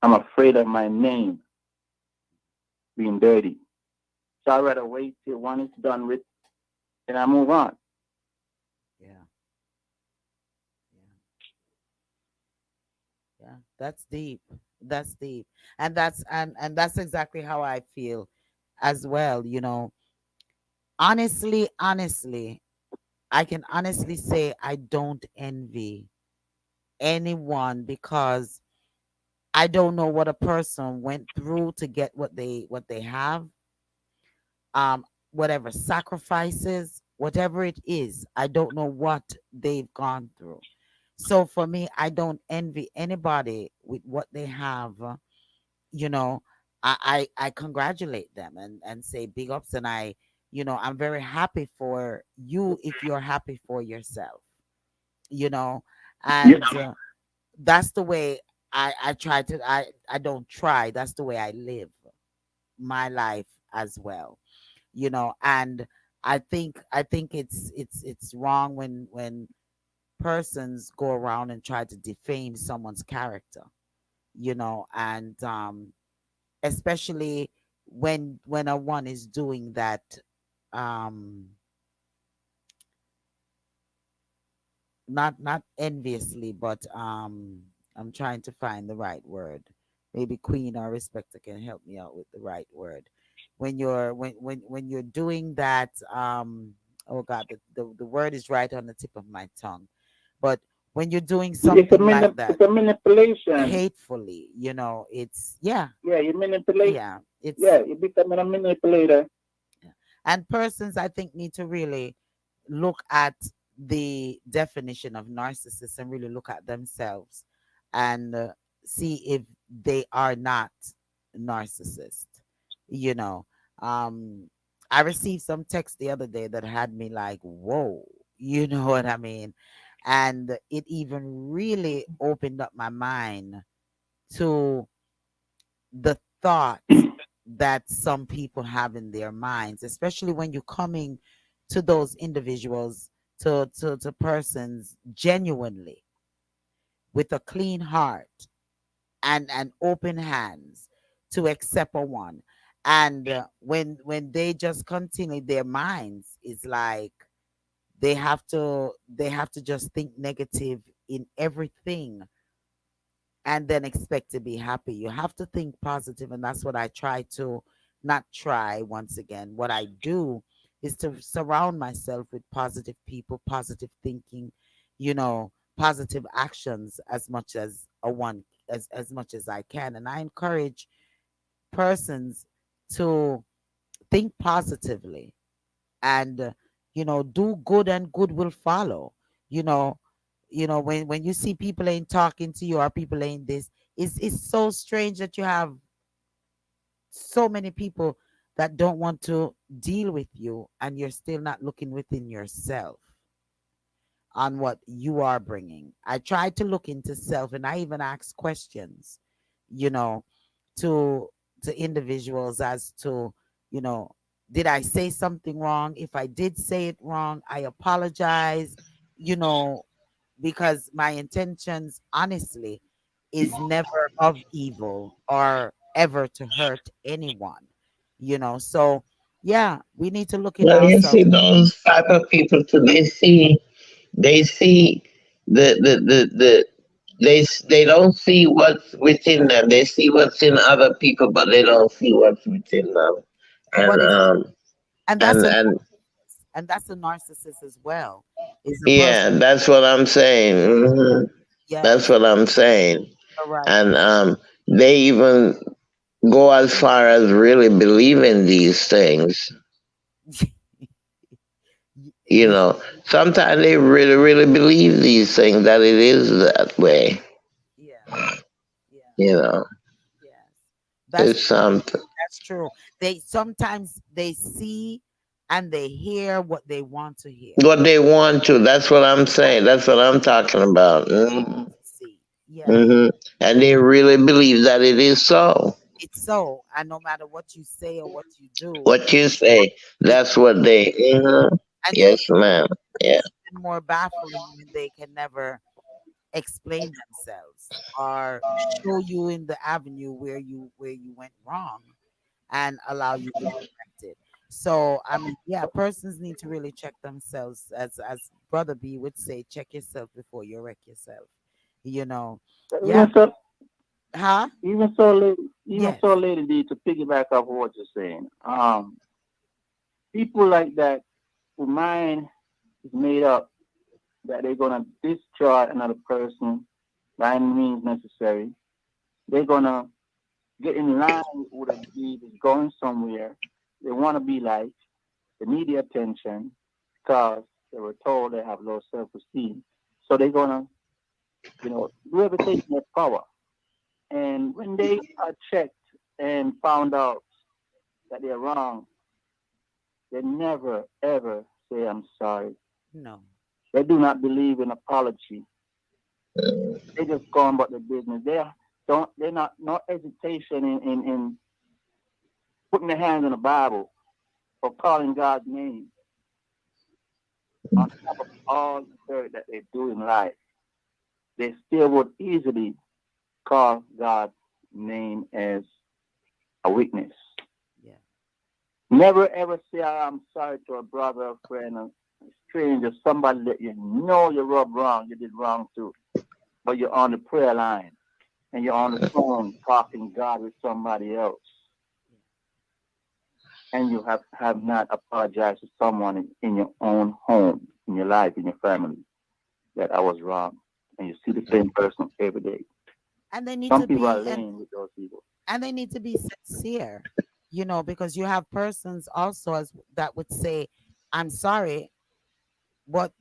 I'm afraid of my name being dirty. So I'd rather wait till one is done with and I move on. Yeah. Yeah. Yeah. That's deep. That's deep. And that's exactly how I feel as well. Honestly, I can honestly say I don't envy anyone because I don't know what a person went through to get what they have. Um, Whatever sacrifices, whatever it is, I don't know what they've gone through. So for me, I don't envy anybody with what they have. You know, I congratulate them and say big ups, and I'm very happy for you if you're happy for yourself. You know, Yeah. and that's the way I try to I don't try. That's the way I live my life as well. And I think it's wrong when persons go around and try to defame someone's character, and especially when a one is doing that, um not enviously, but I'm trying to find the right word. Maybe Queen or Respecter can help me out with the right word. When you're doing that, oh God, the word is right on the tip of my tongue. But when you're doing something like that It's a manipulation. hatefully, it's, yeah, Yeah, you manipulate. yeah, it's, Yeah, you becoming a manipulator. yeah. And persons, I think, need to really look at the definition of narcissist and really look at themselves and see if they are not narcissist. You know, um, I received some text the other day that had me like, whoa, you know what I mean? And it even really opened up my mind to the thoughts that some people have in their minds, especially when you're coming to those individuals, to persons genuinely with a clean heart and open hands to accept a one. And when they just continue, their minds is like they have to just think negative in everything and then expect to be happy. You have to think positive, and that's what I try to not try once again. What I do is to surround myself with positive people, positive thinking, positive actions as much as a one as much as I can. And I encourage persons to think positively and do good, and good will follow. you know when you see people ain't talking to you or people ain't this, it's so strange that you have so many people that don't want to deal with you, and you're still not looking within yourself on what you are bringing. I try to look into self, and I even ask questions, you know, to individuals as to, you know, did I say something wrong? If I did say it wrong, I apologize, you know, because my intentions, honestly, is never of evil or ever to hurt anyone, So, yeah, we need to look in Well, you see ourselves. those type of people too. They see the they don't see what's within them. They see what's in other people, but they don't see what's within them. And What is and that's and a and and that's a narcissist as well. Is a yeah, person. that's what I'm saying. That's Yes, what I'm saying. you're right. And they even go as far as really believing these things. You You, know, sometimes they really, really believe these things that it is that way. yeah, yeah, You know, yes. it's something. That's true. They sometimes they see and they hear what they want to hear. What they want to. That's what I'm saying. That's what I'm talking about. See. Yeah, Hmm. And they really believe that it is so. it's so. And no matter what you say or what you do, What you say, it that's what they. Hmm. and then Yes, ma'am. Yeah. it's even more baffling when they can never explain themselves or show you in the avenue where you went wrong and allow you to correct it. So I mean, yeah, persons need to really check themselves, as Brother B would say, check yourself before you wreck yourself. You know, yeah, Even so, huh? even Yes, so, Lady D, to piggyback off what you're saying, people like that who mind is made up that they're gonna destroy another person by any means necessary. They're gonna get in line with a deed is going somewhere. They want to be liked. They need the attention because they were told they have low self-esteem. So they're gonna, do everything in their power. And when they are checked and found out that they're wrong, they never ever say I'm sorry. no, They do not believe in apology. They just go on about their business. They're not no hesitation in putting their hands on the Bible or calling God's name on top of all the dirt that they do in life. They still would easily call God's name as a weakness. yeah, Never ever say I'm sorry to a brother, a friend, a stranger, somebody that you know you rubbed wrong, you did wrong to, but you're on the prayer line and you're on the phone talking God with somebody else, and you have not apologized to someone in your own home, in your life, in your family, that I was wrong, and you see the same person every day. and they need Some to people are be laying with those people. and they need to be sincere, because you have persons also as that would say, "I'm sorry," but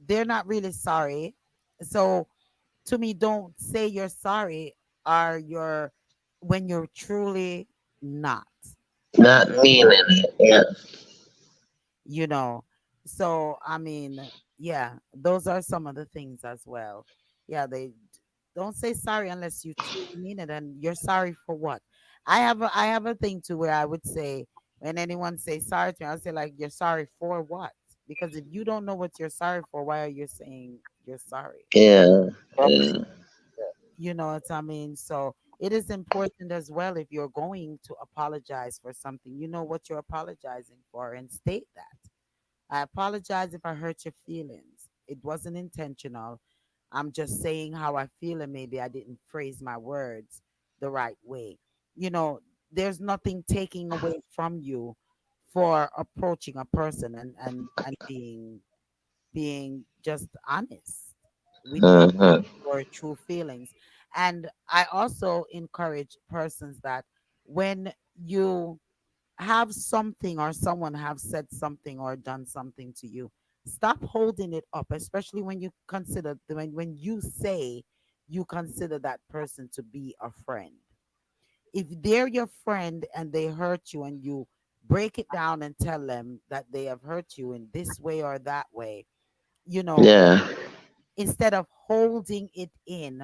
they're not really sorry. So to me, don't say you're sorry or you're when you're truly not, Not meaning it. Yeah. you know. So I mean, yeah, those are some of the things as well. Yeah, don't say sorry unless you truly mean it, and you're sorry for what? I have a thing too where I would say when anyone says sorry to me, I'll say like you're sorry for what? Because if you don't know what you're sorry for, why are you saying you're sorry? Yeah. Yeah. You know what I mean? So it is important as well if you're going to apologize for something, you know what you're apologizing for and state that. I apologize if I hurt your feelings. It wasn't intentional. I'm just saying how I feel, and maybe I didn't phrase my words the right way. You know, there's nothing taking away from you for approaching a person and being just honest with Hmm. your true feelings. And I also encourage persons that when you have something or someone have said something or done something to you, stop holding it up, especially when you consider when you say you consider that person to be a friend. If they're your friend and they hurt you and you break it down and tell them that they have hurt you in this way or that way, you know, Yeah. instead of holding it in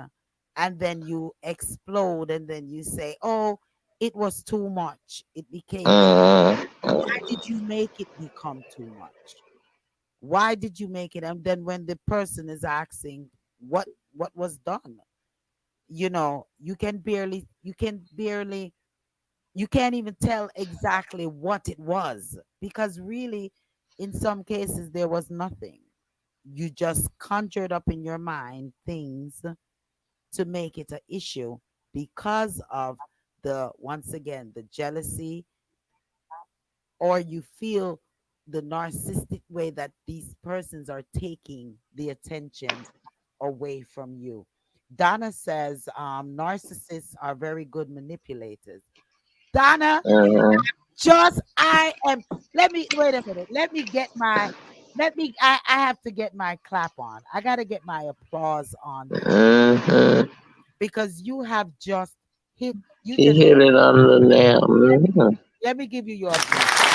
and then you explode and then you say, oh, it was too much, it became too. Hmm. Why did you make it become too much? Why did you make it? And then when the person is asking what was done, you can't even tell exactly what it was, because really in some cases there was nothing. You just conjured up in your mind things to make it an issue because of the once again the jealousy, or you feel the narcissistic way that these persons are taking the attention away from you. Donna says narcissists are very good manipulators. Donna, Hmm. just I am. Let me wait a minute. Let me get my. Let me. I have to get my clap on. I got to get my applause on for Hmm. because you have just hit. You She just. hit it on the nail. Hmm. Let me give you your applause.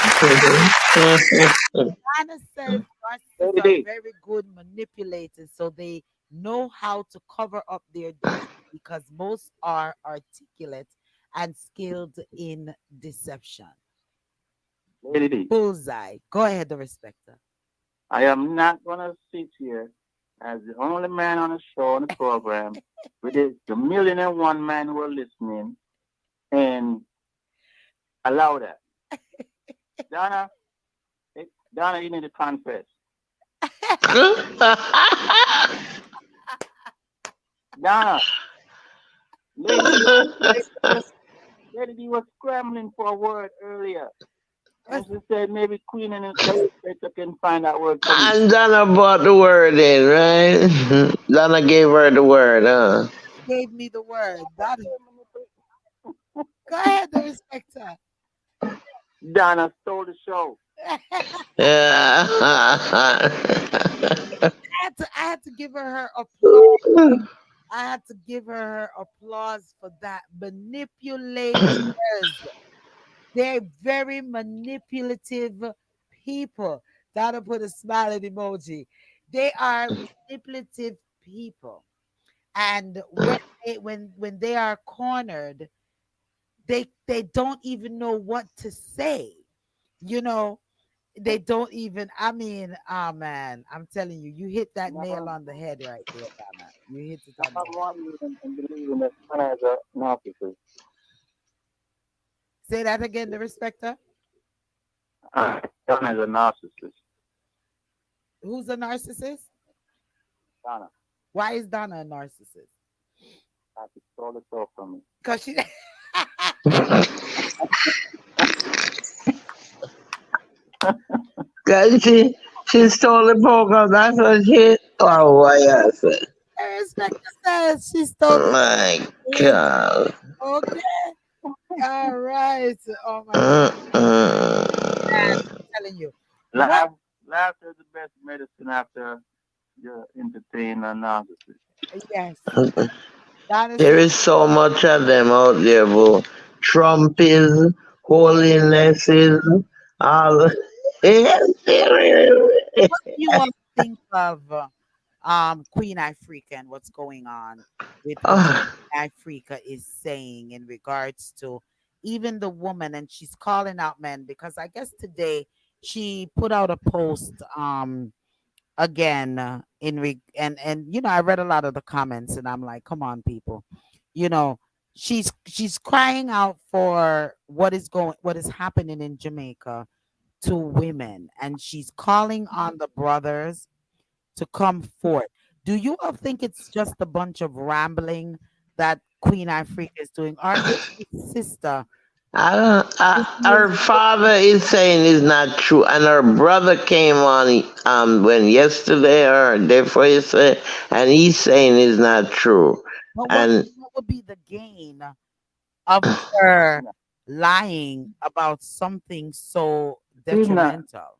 Hmm. Anna says narcissists Lady are D. very good manipulators, so they know how to cover up their deeds because most are articulate and skilled in deception. Lady D. Bullseye. Go ahead, the respecter. I am not gonna sit here as the only man on the show on the program with the million and one man who are listening and allow that. Donna, Donna, you need to confess. Donna, lady, lady D was scrambling for a word earlier. And she said maybe Queen and Darespecta can find that word for me. And Donna brought the word in, right? Donna gave her the word, huh? Gave me the word. That is, go ahead, the respecter. Donna stole the show. Yeah. I had to give her applause. I had to give her applause for that. Manipulators. They're very manipulative people. That'll put a smiling emoji. They are manipulative people. And when they are cornered, they don't even know what to say. You know, they don't even, I mean, oh man, I'm telling you, you hit that nail Now, on the head right there, Donna. You hit it on the I'm head. wondering and believing that Donna is a narcissist. Say that again, the respecter. Donna is a narcissist. Who's a narcissist? Donna, Why is Donna a narcissist? I stole the show from me. Because she Cause she stole the program, that's what she, oh, why I said. the respecter says she stole the My page. God. Okay. All right. Oh my God. Mm-mm. I'm telling you. What? Laugh, Laughter is the best medicine after you're entertained a narcissist. Yes. Donna There said, is so much of them out there, boo. Trump is, holiness is, all. what do you all think of Queen Ifrica and what's going on with what Ah, Ifrica is saying in regards to even the woman, and she's calling out men because I guess today she put out a post again and you know, I read a lot of the comments and I'm like, come on, people, you know, she's crying out for what is happening in Jamaica to women, and she's calling on the brothers to come forth. Do you all think it's just a bunch of rambling that Queen Africa is doing, or is this sister? I don't, Is her father is saying it's not true, and her brother came on when yesterday or day before yesterday, and he's saying it's not true. But And what would be the gain of her No, lying about something so she's not. detrimental?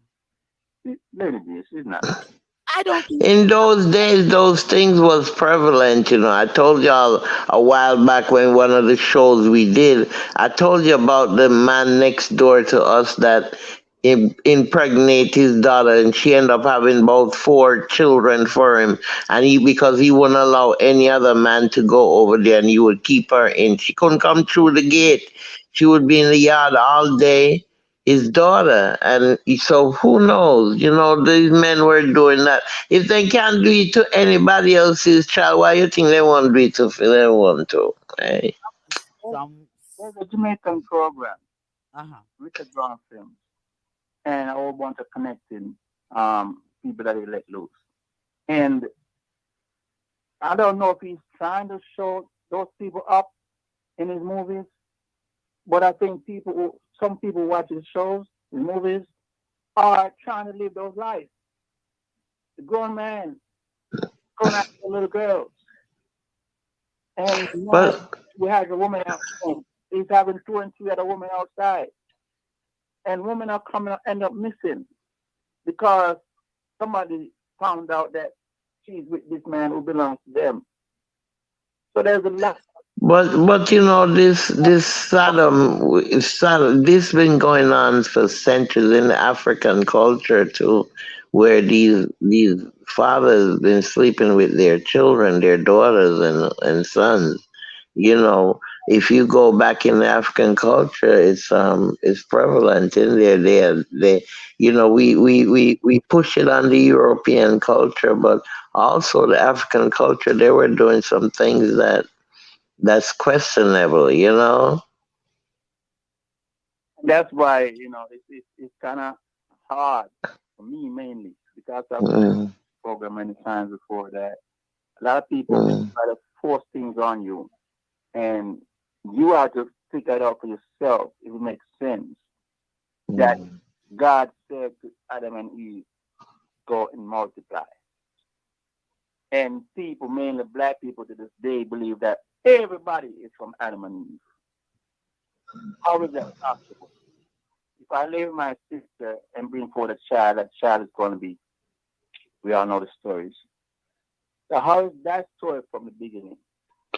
Lady D, she's not lying. I don't think in those days, those things was prevalent. I told y'all a while back when one of the shows we did. I told you about the man next door to us that impregnate his daughter, and she ended up having about four children for him. And he, because he wouldn't allow any other man to go over there, and he would keep her in. She couldn't come through the gate. She would be in the yard all day, his daughter. And so who knows? These men were doing that. If they can't do it to anybody else's child, why you think they won't do it to anyone too? Right? There's, some. there's a Jamaican program, Uh-huh. Richard Brown Films, and a whole bunch of connecting people that he let loose. And I don't know if he's trying to show those people up in his movies, but I think some people watch his shows, his movies, are trying to live those lives. The grown man going after the little girls. And now But we have a woman out. He's having two and three other women outside. And women are coming end up missing because somebody found out that she's with this man who belongs to them. So there's a lot this of Sodom, this been going on for centuries in the African culture too. where these fathers been sleeping with their children, their daughters and sons. You know, if you go back in the African culture, it's prevalent in there. They you know we push it on the European culture, but also the African culture. They were doing some things that's questionable. You know. That's why, it's kind of hard for me mainly because I've said Mm, program many times before that a lot of people mm, try to force things on you, and you have to figure it out for yourself if it makes sense that mm, God said to Adam and Eve, go and multiply. And people, mainly black people to this day, believe that everybody is from Adam and Eve. How is that possible? If I leave my sister and bring forth a child, that child is going to be, we all know the stories. So how is that story from the beginning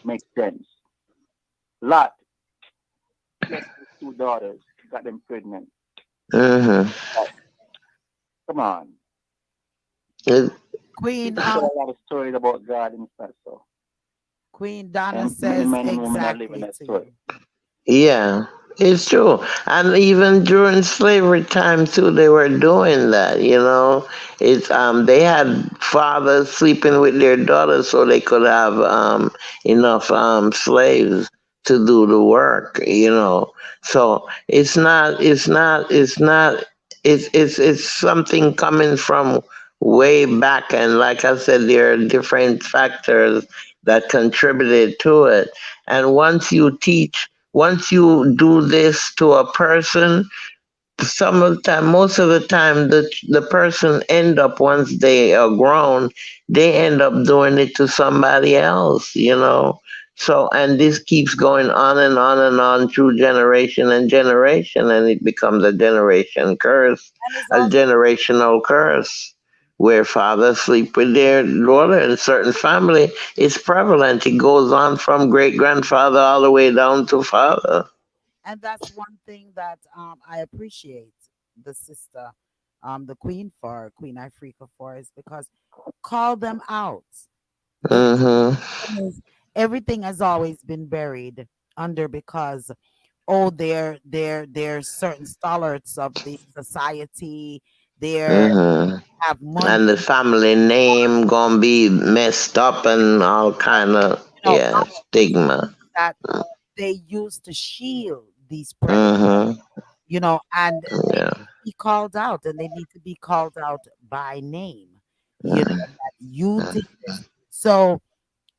make sense? Lot slept with two daughters, got them pregnant. mhm. Like, come on. It, Queen People tell a lot of stories about God and stuff, so. Queen Donna And many says men and women are living exactly that to story. you. Yeah, it's true. And even during slavery time too, they were doing that, you know. It's they had fathers sleeping with their daughters so they could have enough slaves to do the work, you know. So it's something coming from way back, and like I said, there are different factors that contributed to it. And once you do this to a person, some of the time, most of the time, the person end up once they are grown, they end up doing it to somebody else, you know. So, and this keeps going on and on and on through generation and generation, and it becomes a generation curse, And it's a also generational curse, where fathers sleep with their daughter in certain family. It's prevalent. It goes on from great grandfather all the way down to father. and that's one thing that I appreciate the sister, the queen for Queen Ifrika for is because call them out. The Mm-hmm. thing is, everything has always been buried under because oh they're certain stalwarts of the society. They're Mm-hmm. have money, And the family name gonna be messed up and all kind of, yeah, all of these stigma. things that they use to shield these predators, Mm-hmm. and they need Yeah. to be called out, and they need to be called out by name, that you did this. So,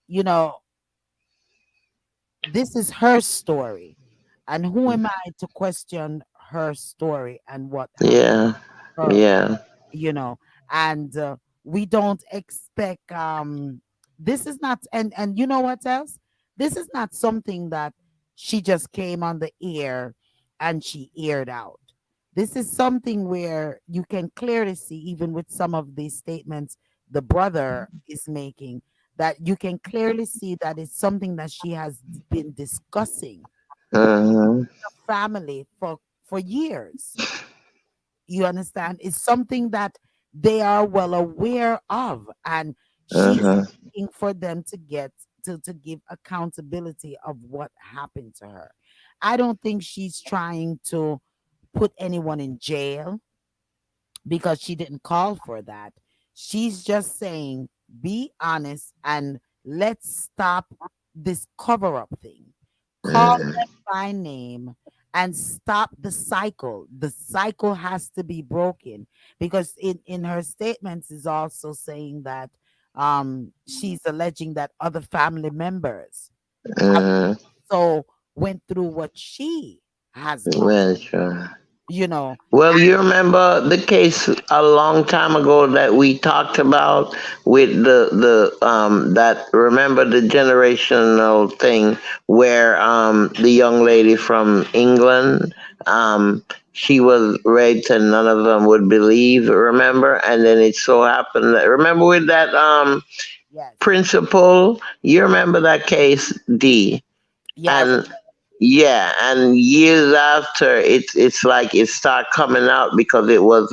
you know, this is her story. And who am I to question her story and what happened Yeah. to her? Yeah. you know and we don't expect this is not, and you know what else, this is not something that she just came on the air and she aired out. This is something where you can clearly see, even with some of these statements the brother is making, that you can clearly see that it's something that she has been discussing Mm-hmm. the family for years. You understand? It's something that they are well aware of, and she's Mm-hmm. looking for them to get to give accountability of what happened to her. I don't think she's trying to put anyone in jail because she didn't call for that. She's just saying, be honest and let's stop this cover up thing. Call them by name and stop the cycle. The cycle has to be broken because in her statements is also saying that she's alleging that other family members have Mm-hmm. so went through what she has gone, Well, sure. you know. Well, you remember the case a long time ago that we talked about with the that, remember the generational thing where the young lady from England, she was raped and none of them would believe, remember? And then it so happened that, remember with that Yes. principal, you remember that case, D? Yeah, I And remember. Yeah, and years after, it's like it started coming out because it was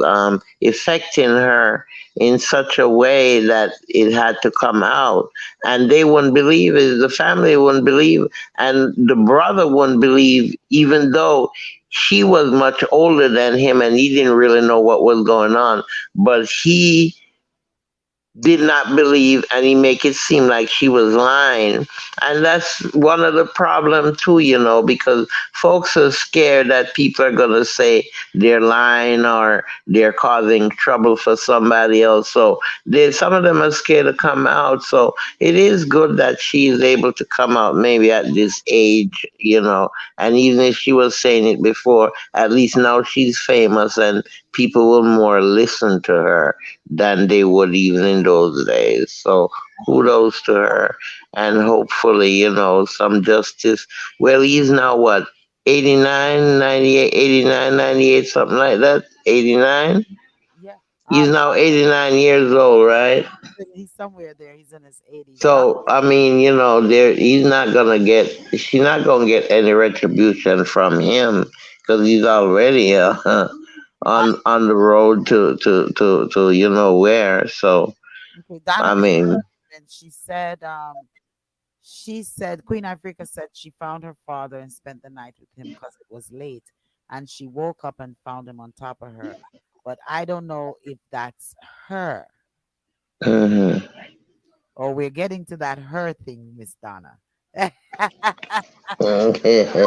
affecting her in such a way that it had to come out, and they wouldn't believe it. The family wouldn't believe, and the brother wouldn't believe, even though she was much older than him, and he didn't really know what was going on, but he did not believe, and he make it seem like she was lying. And that's one of the problem too, because folks are scared that people are going to say they're lying or they're causing trouble for somebody else. So some of them are scared to come out. So it is good that she is able to come out maybe at this age, and even if she was saying it before, at least now she's famous and people will more listen to her than they would even in those days. So kudos to her. And hopefully, some justice. Well, he's now what, 89, 98, 89, 98, something like that? 89? Yeah. He's now 89 years old, right? He's somewhere there. He's in his 80s. So, I mean, he's not going to she's not going to get any retribution from him because he's already on the road to where. So, Okay, Donna I made mean, and she said Queen Africa said she found her father and spent the night with him because it was late, and she woke up and found him on top of her. But I don't know if that's her, mhm. or we're getting to that her thing, Miss Donna. Okay.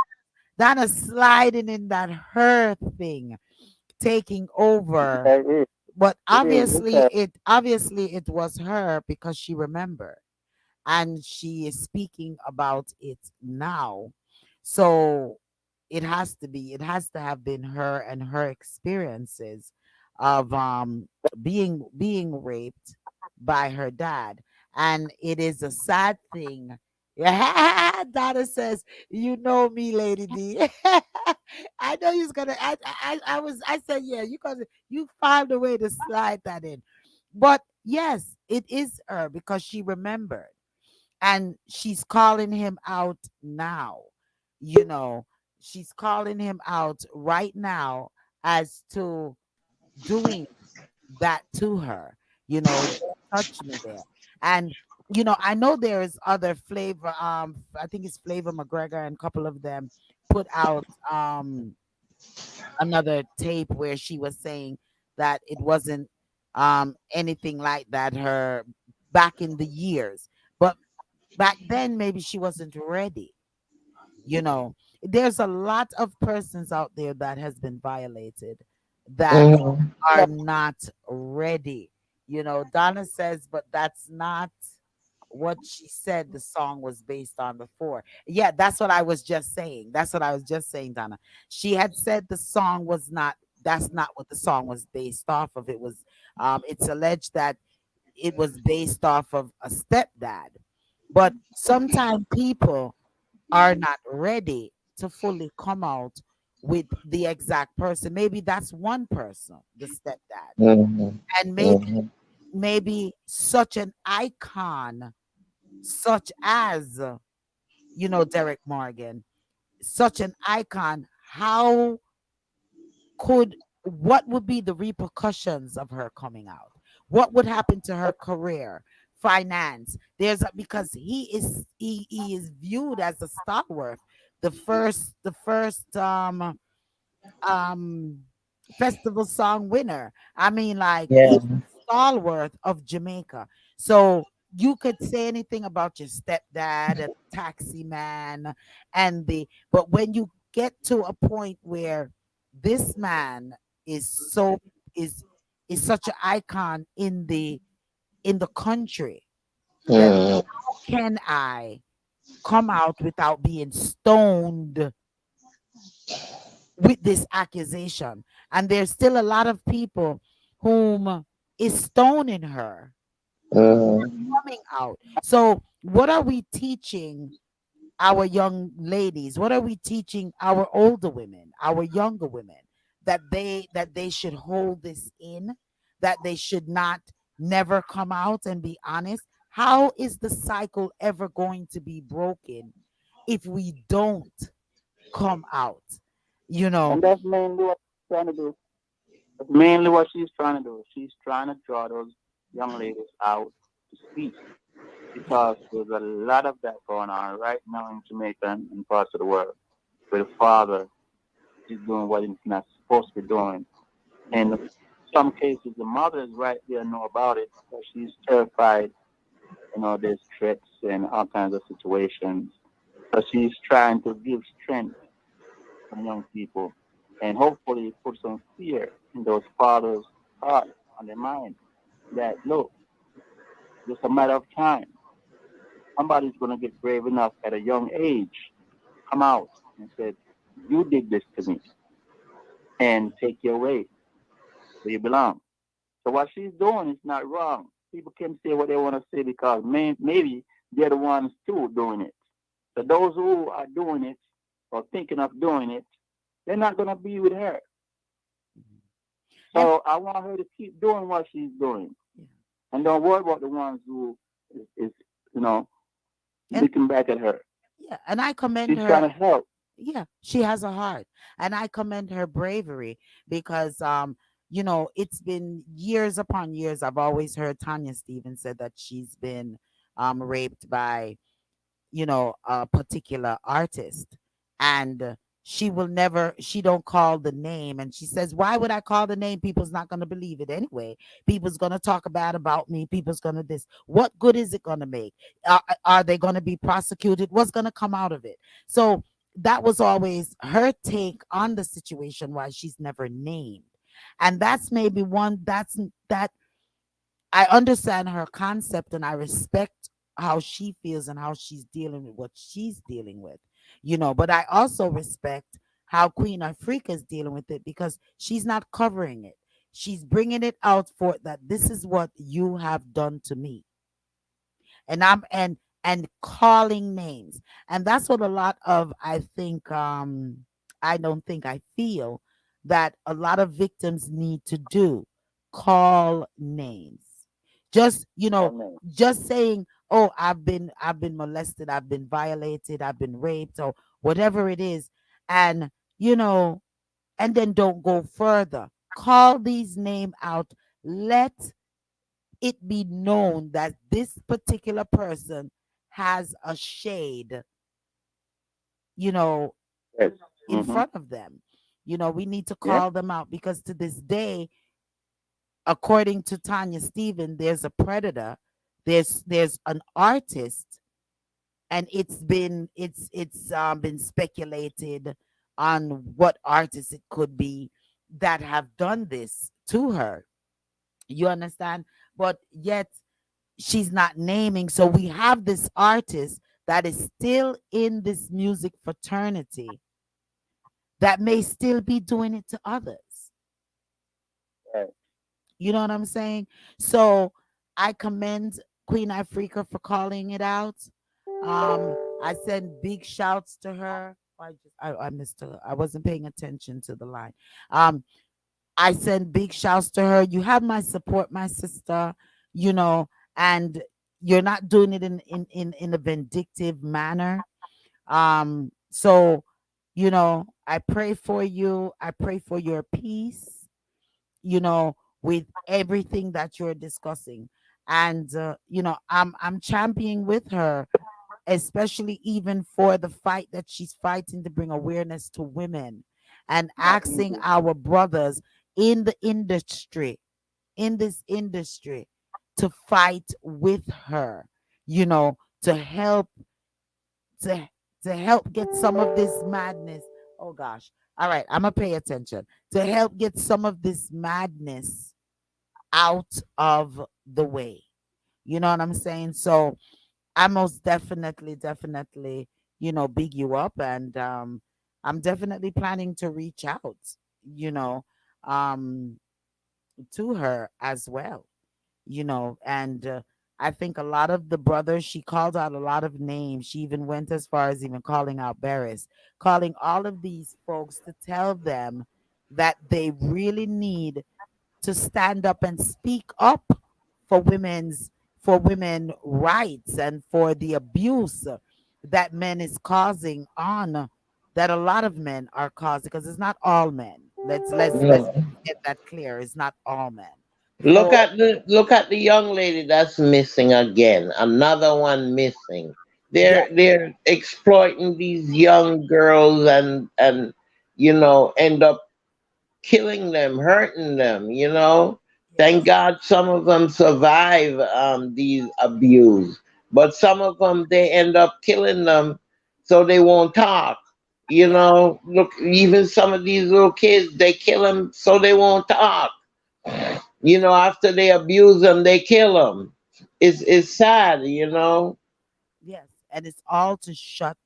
Donna sliding in that her thing, taking over. Yeah, it is. But It is. obviously it was her because she remembered, and she is speaking about it now. So it has to have been her and her experiences of being raped by her dad. And it is a sad thing. Yeah, Donna says, "You know me, Lady D." I know you're gonna. I said, "Yeah, you found a way to slide that in." But yes, it is her because she remembered, and she's calling him out now. You know, she's calling him out right now as to doing that to her. Touch me there. And I know there is other flavor. I think it's Flavor McGregor and a couple of them put out another tape where she was saying that it wasn't anything like that her back in the years. But back then maybe she wasn't ready. you know there's a lot of persons out there that has been violated that Mhm. are not ready. Donna says, but that's not what she said the song was based on before. Yeah, that's what I was just saying, Donna. She had said the song was not that's not what the song was based off of. It's alleged that it was based off of a stepdad. But sometimes people are not ready to fully come out with the exact person. Maybe that's one person, the stepdad. Mhm. And Mhm. maybe such an icon, such as Derek Morgan, such an icon. What would be the repercussions of her coming out? What would happen to her career, finance? Because he is viewed as a stalwart, the first um festival song winner. I mean, like, Yeah. he's stalwart of Jamaica. So you could say anything about your stepdad and taxi man but when you get to a point where this man is so is is such an icon in the country, then Mhm. how can I come out without being stoned with this accusation? And there's still a lot of people whom is stoning her Mhm. coming out. So what are we teaching our young ladies? What are we teaching our older women, our younger women? That they should hold this in, that they should not never come out and be honest. How is the cycle ever going to be broken if we don't? come out, you know. And that's mainly what she's trying to do. That's mainly what she's trying to do. She's trying to draw those young ladies out to speak because there's a lot of that going on right now in Jamaica and parts of the world where the father is doing what he's not supposed to be doing. And in some cases, the mother is right there, know about it, but she's terrified. There's threats and all kinds of situations. So she's trying to give strength to young people and hopefully put some fear in those fathers' heart and their mind that, look, just a matter of time. Somebody's going to get brave enough at a young age, come out and say, you did this to me and take your way where you belong. So what she's doing is not wrong. People can say what they want to say because maybe they're the ones too doing it. So those who are doing it or thinking of doing it, they're not going to be with her. And So I want her to keep doing what she's doing. And don't worry about the ones who is and looking back at her. yeah, and I commend She's trying her. to help. Yeah, she has a heart, and I commend her bravery because it's been years upon years. I've always heard Tanya Stevens said that she's been raped by a particular artist, and she don't call the name, and she says, why would I call the name? People's not going to believe it anyway. People's going to talk bad about me. People's going to this. What good is it going to make? Are they going to be prosecuted? What's going to come out of it? So that was always her take on the situation, why she's never named. And that's maybe one that I understand her concept, and I respect how she feels and how she's dealing with what she's dealing with, But I also respect how Queen Africa is dealing with it because she's not covering it. She's bringing it out for that this is what you have done to me. And calling names. And that's what a lot of I don't think I feel that a lot of victims need to do. Call names. Just, Amen. just saying, "Oh, I've been molested, I've been violated, I've been raped or whatever it is." And, you know, and then don't go further. Call these name out. Let it be known that this particular person has a shade, you know, Yes. in Mm-hmm. front of them. We need to Yep. call them out because to this day, according to Tanya Steven, there's a predator, there's an artist, and it's been speculated on what artists it could be that have done this to her. You understand? But yet she's not naming. So we have this artist that is still in this music fraternity that may still be doing it to others. Right. You know what I'm saying? So I commend Queen Africa for calling it out. I send big shouts to her. I missed her. I wasn't paying attention to the line. Um, I send big shouts to her. You have my support, my sister, you know, and you're not doing it in a vindictive manner. So, I pray for you. I pray for your peace, you know, with everything that you're discussing. And I'm championing with her, especially even for the fight that she's fighting to bring awareness to women and Not asking easy. our brothers in the industry, in this industry, to fight with her, to help to to help get some of this madness. Oh gosh. All right, I'm gonna pay attention to help get some of this madness out of the way. You know what I'm saying? So I most definitely, big you up, and I'm definitely planning to reach out, you know, um, to her as well, and I think a lot of the brothers, she called out a lot of names. She even went as far as even calling out Barris, calling all of these folks to tell them that they really need to stand up and speak up for women rights and for the abuse that men is causing on that a lot of men are causing, because it's not all men. Let's No. get that clear. It's not all men. Look For at the young lady that's missing again. Another one missing. yeah, They're exploiting these young girls and end up killing them, hurting them. Thank yes, God some of them survive these abuse, but some of them they end up killing them so they won't talk. yeah, Look, even some of these little kids, they kill them so they won't talk. After they abuse them, they kill them. It's sad. yes, and it's all to shut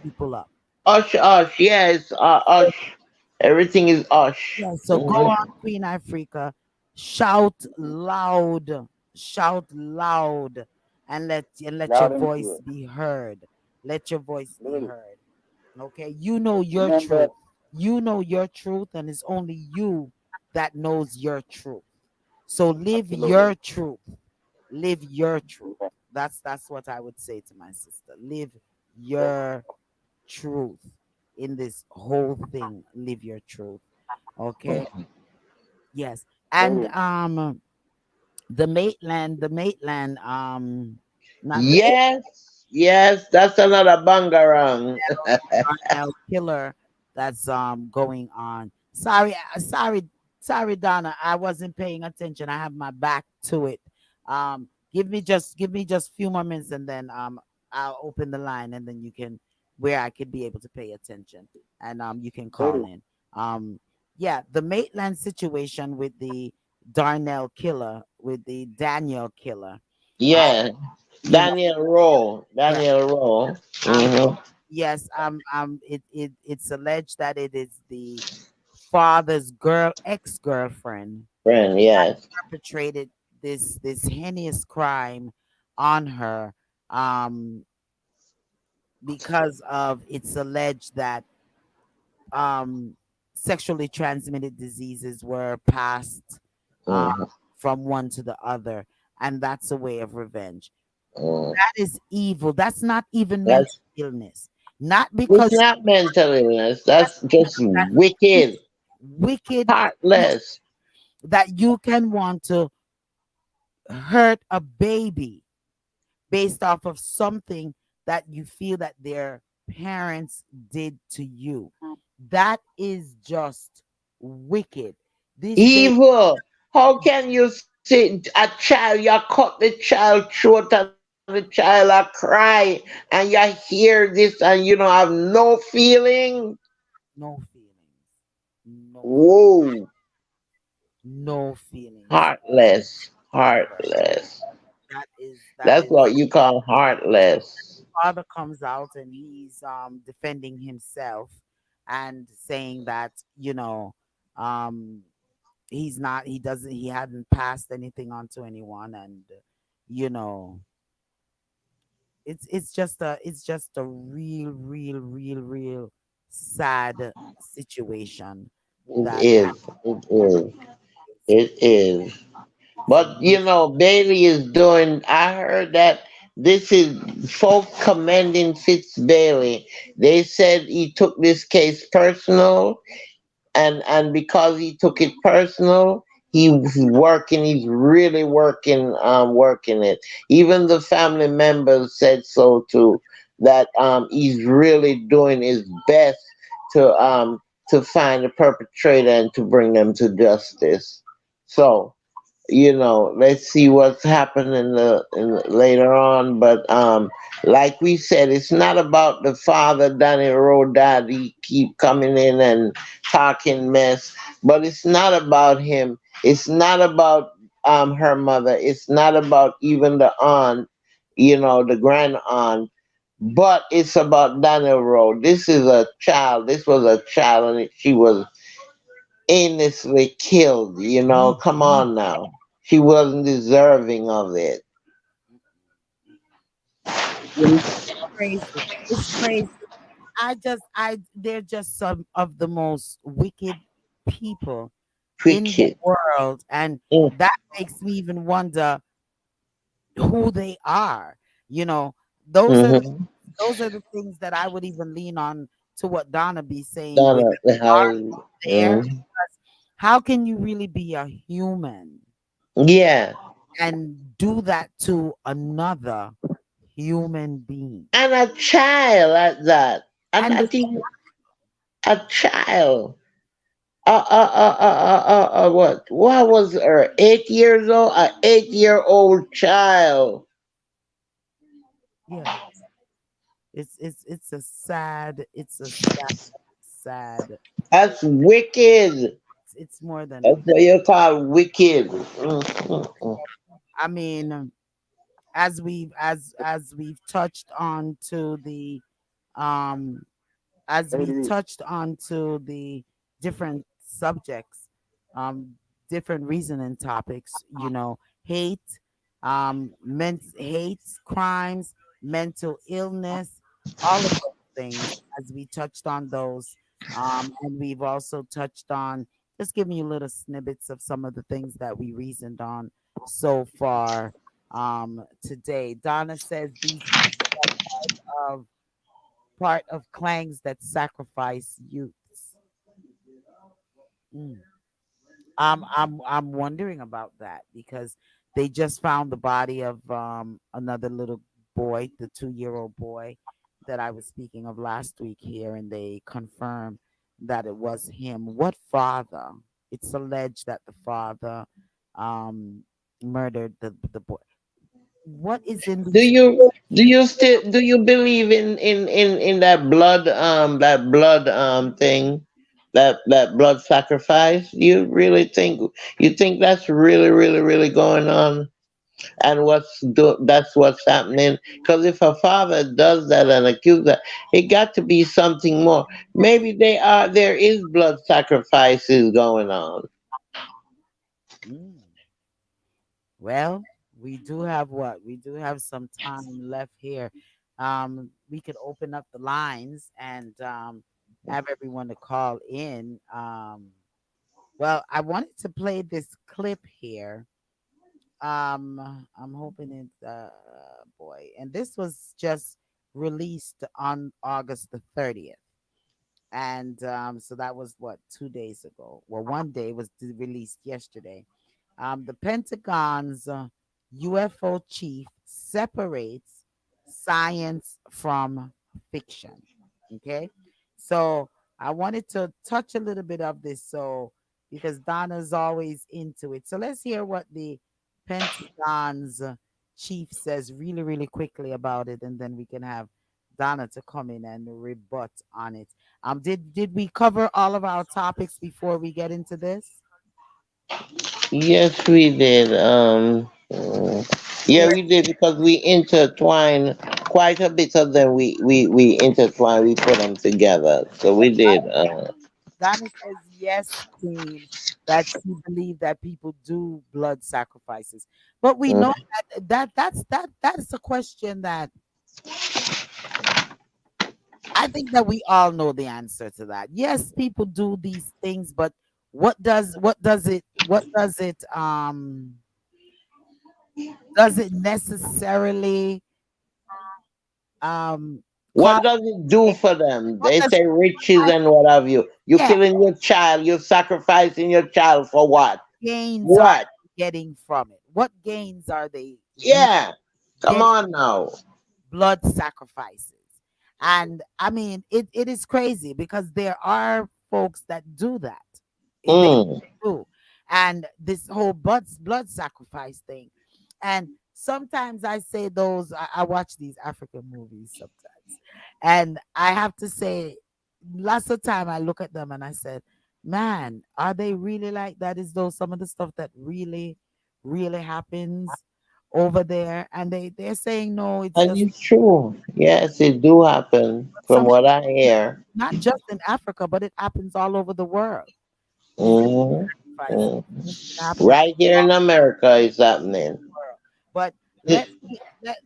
people up. Ush, ush, yes, ush. Everything is ush. Yeah, so go on, Queen Africa, shout loud, and let your Loud and voice clear. be heard. Let your voice be Lady, heard. Okay, you know your remember, truth. You know your truth, and it's only you that knows your truth. So live absolutely. your truth. Live your truth. Yeah, That's what I would say to my sister. Live your truth in this whole thing. Live your truth. Okay. Yes. And lady, the Maitland, not the Yes, yes, that's another bangarang. Darnell killer that's going on. Sorry, Donna. I wasn't paying attention. I have my back to it. Give me just few more minutes, and then I'll open the line, and then you can where I could be able to pay attention, and you can call lady, in. Yeah, the Maitland situation with the Darnell killer, with the Daniel killer. Um, Yeah, you know, yeah. Daniel Rowe. Um, Hmm. yes, it's alleged that it is the father's ex-girlfriend Friend, yes. perpetrated this heinous crime on her, um because of it's alleged that um sexually transmitted diseases were passed uh Hmm. from one to the other, and that's a way of revenge. Hmm. That is evil. That's not even mental That's illness. Not It's because not mental illness. that's That's just it's wicked, wicked heartless. that you can want to hurt a baby based off of something that you feel that their parents did to you. That is just wicked. This baby, Evil. How can you say a child, you cut the child throat and the child a cry and you hear this and you don't have no feeling? no feelings, no, Whoa. no feelings. Heartless. Heartless. That That's is what you call heartless. father comes out and he's defending himself and saying that um he hadn't passed anything on to anyone, and you know it's just a real sad situation It that is. It is. It is. it's a But Bailey is doing. I heard that this is folk commending Fitz Bailey. They said he took this case personal, and because he took it personal, he's working. He's really working it. Even the family members said so too. That he's really doing his best to um to find the perpetrator and to bring them to justice. So let's see what's happening later on. But like we said, it's not about the father Danny Rodad. He keep coming in and talking mess, but it's not about him. It's not about her mother. It's not about even the aunt, the grand aunt. But it's about Daniel Rowe. This is a child. This was a child, and she was aimlessly killed. Come on now. She wasn't deserving of it. crazy. It's crazy. They're just some of the most wicked people in the Cricket. world, and Mm. that makes me even wonder who they are. You know, those are Mm-hmm. those are the things that I would even lean on to what Donna be saying with Donna, are how, there. mm, Because how can you really be a human yeah, and do that to another human being? and a child at that, and And I the, think a child. What was her? 8 years old? A 8-year-old child. yeah, it's a sad, sad. That's wicked. It's more than That's we. what you call wicked. Mm. I mean, as we've touched on to the um as we Lady, touched on to the different subjects, um, different reasoning topics, hate, hate crimes, mental illness, all of those things, as we touched on those. And we've also touched on just giving you little snippets of some of the things that we reasoned on so far today. Donna says these people are part of clans that sacrifice youths. Mm. I'm wondering about that because they just found the body of another little boy, the 2-year-old boy that I was speaking of last week here, and they confirmed that it was him. What father? It's alleged that the father um murdered the boy. What is in Do these? you do you believe in that blood thing, that blood sacrifice? You think that's really going on? And that's what's happening, because if a father does that and accuse that, it got to be something more. Maybe there is blood sacrifices going on. Mm. Well, we do have what? We do have some time left here. We could open up the lines and have everyone to call in. Well, I wanted to play this clip here. I'm hoping it, boy, and this was just released on August the 30th. And so that was what, 2 days ago. Well, one day was released yesterday. The Pentagon's UFO chief separates science from fiction. Okay, so I wanted to touch a little bit of this, so because Donna's always into it. So let's hear what the Pentagon's chief says really, really quickly about it, and then we can have Donna to come in and rebut on it. Did we cover all of our topics before we get into this? Yes, we did. Yeah, Yeah, we did, because we intertwine quite a bit of them. We intertwine. We put them together. So we did. Donna says yes, Queen, that she believed that people do blood sacrifices. But we Mm. know that's a question that I think that we all know the answer to that. Yes, people do these things, but does it necessarily cause What does it do for them? what They does say riches and what have you. You yeah, killing your child. You're sacrificing your child for what? gains are What? they getting from it? What gains are they really Yeah. Come getting on now. blood sacrifices? And I mean, it is crazy because there are folks that do that. They Mm. do. And this whole blood sacrifice thing. And sometimes I say I watch these African movies sometimes. And I have to say, lots of time I look at them and I said, man, are they really like that? Is though some of the stuff that really, really happens over there? And they're saying no, it's And just it's true. Yes, it do happen from some, what I hear. not just in Africa, but it happens all over the world. These Hmm. sacrifices, it happens Right here in America, it's happening. world. But It-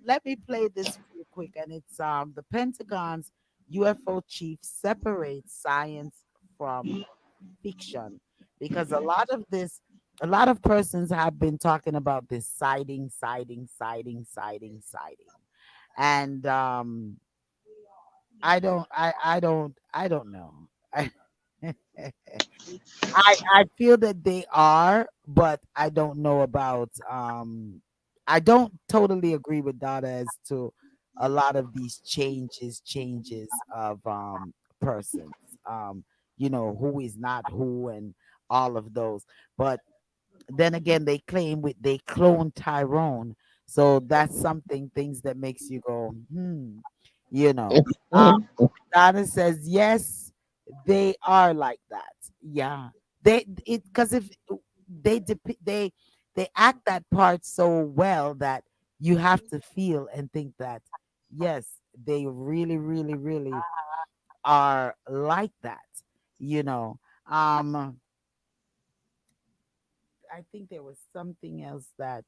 let me play this real quick, and it's the Pentagon's UFO chief separates science from fiction because a lot of persons have been talking about this sighting, and I don't know. I I feel that they are, but I don't know about I don't totally agree with Dada as to a lot of these changes of persons. Who is not who and all of those. But then again they clone Tyrone. So that's something things that makes you go, you know. Um Donna says yes, they are like that. Yeah. It because if they they act that part so well that you have to feel and think that yes, they really, really, really are like that, you know. Um I think there was something else that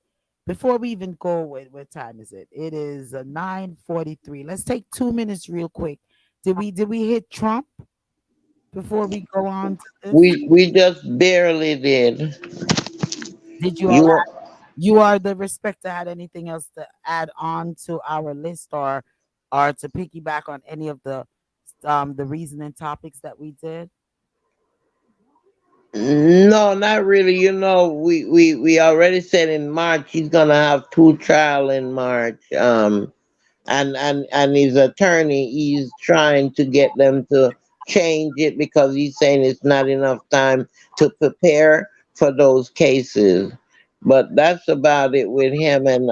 before we even go with what time is it? It is 9:43. Let's take 2 minutes real quick. Did we hit Trump before we go on to this? We just barely did. Did you all You you are the respecter had anything else to add on to our list or to piggyback on any of the reasoning topics that we did? No, not really. We already said in March he's gonna have two trial in March. And his attorney, he's trying to get them to change it because he's saying it's not enough time to prepare for those cases. But that's about it with him. And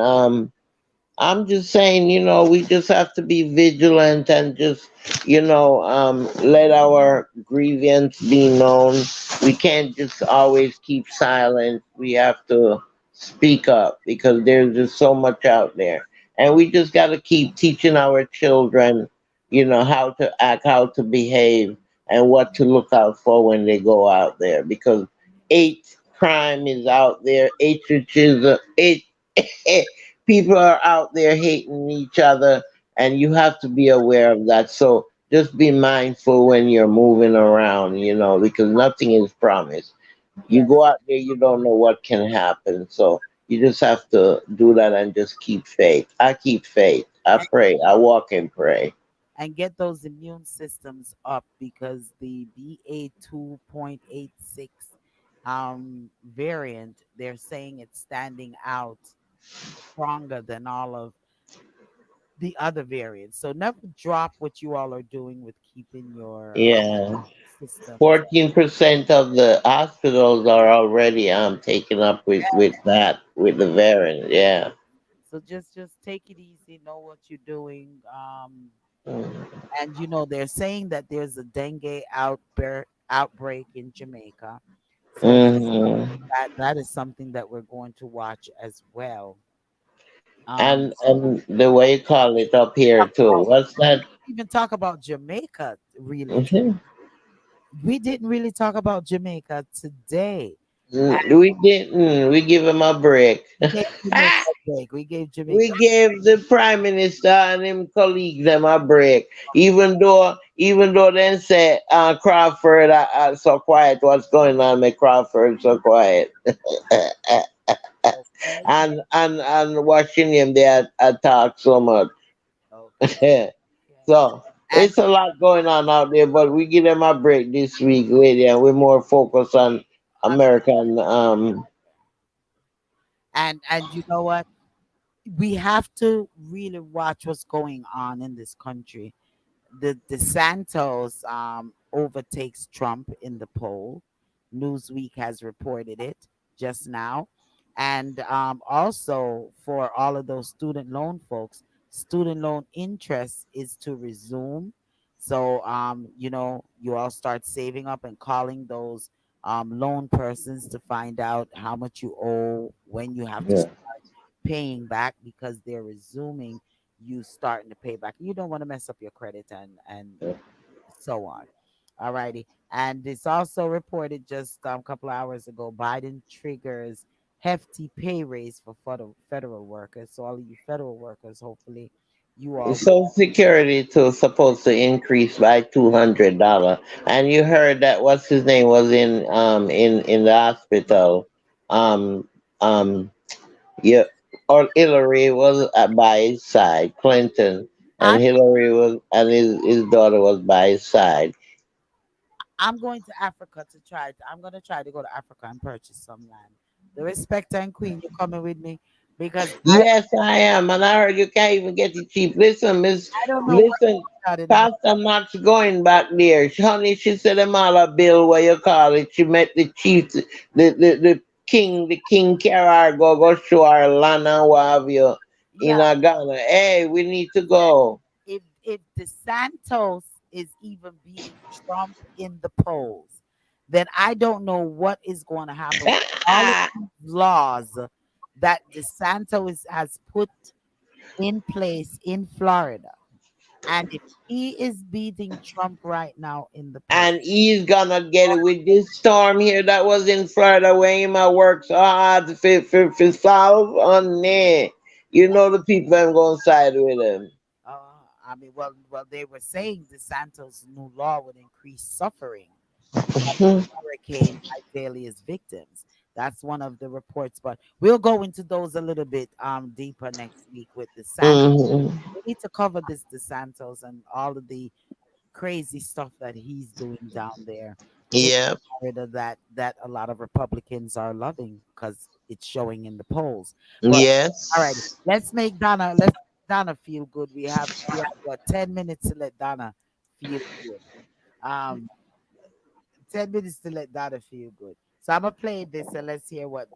I'm just saying, we just have to be vigilant and just, let our grievance be known. We can't just always keep silent. We have to speak up because there's just so much out there. And we just got to keep teaching our children, how to act, how to behave, and what to look out for when they go out there. Because hate crime is out there, hate people are out there hating each other, and you have to be aware of that. So just be mindful when you're moving around, because nothing is promised. You Yes. go out there, you don't know what can happen. So you just have to do that and just keep faith. I keep faith. I pray. I walk and pray. And get those immune systems up because the BA2.86 variant, they're saying it's standing out stronger than all of the other variants. So never drop what you all are doing with keeping your Yeah. systems. 14% of the hospitals are already taken up with that, with the variant. Yeah. So just take it easy, know what you're doing. Mm-hmm. And they're saying that there's a dengue outbreak in Jamaica. So that is something that we're going to watch as well. Um, And the way you call it up here talk too. about, What's we that? didn't even talk about Jamaica really. Mhm. We didn't really talk about Jamaica today. We didn't. We give him a break. We gave Jamaica a break. We gave Jamaica We gave the prime minister and him colleagues them a break. Even though then say Crawford so quiet. What's going on, with Crawford so quiet? okay. And watching him there talk so much. Okay. Okay. So And it's a lot going on out there, but we give them a break this week, lady, and we're more focused on on American. and you know what? We have to really watch what's going on in this country. The DeSantos overtakes Trump in the poll. Newsweek has reported it just now. And also for all of those student loan folks, student loan interest is to resume. So you all start saving up and calling those loan persons to find out how much you owe, when you have to Yeah. paying back because they're resuming you starting to pay back. You don't want to mess up your credit and so on. All righty. And it's also reported just a couple of hours ago Biden triggers hefty pay raise for federal workers. So all of you federal workers, hopefully you all Social Security too supposed to increase by $200, and you heard that what's his name was in the hospital, um um yeah, or Hillary was by his side, Clinton, and Hillary was, and his daughter was by his side. I'm going to Africa to try. I'm going to try to go to Africa and purchase some land. The Respecter and Queen, you coming with me? Because Yes, I am, and I heard you can't even get it cheap. Listen, Miss, I don't know what listen, about it. Pastor Knox going back there. Honey, she said them all a bill, what you call it. She met the chief, the king carry go show her land and what have you in Yeah, Ghana. Hey, we need to go. if DeSantos is even beating Trump in the polls, then I don't know what is going to happen with all of these laws that DeSantos has put in place in Florida. And if he is beating Trump right now in the polls, And he's gonna get it with this storm here that was in Florida where he might work so hard for solve on there. You know the people I'm gonna side with him. I mean, well, they were saying DeSantos' new law would increase suffering Hurricane Isaiah's victims. That's one of the reports, but we'll go into those a little bit deeper next week with DeSantos. Mhm. We need to cover this DeSantos and all of the crazy stuff that he's doing down there in Yeah. Florida that a lot of Republicans are loving because it's showing in the polls. But all right, Yes. let's make Donna feel good. We have what 10 minutes to let Donna feel good. Um 10 minutes to let Donna feel good. So I'm gonna play this and let's hear what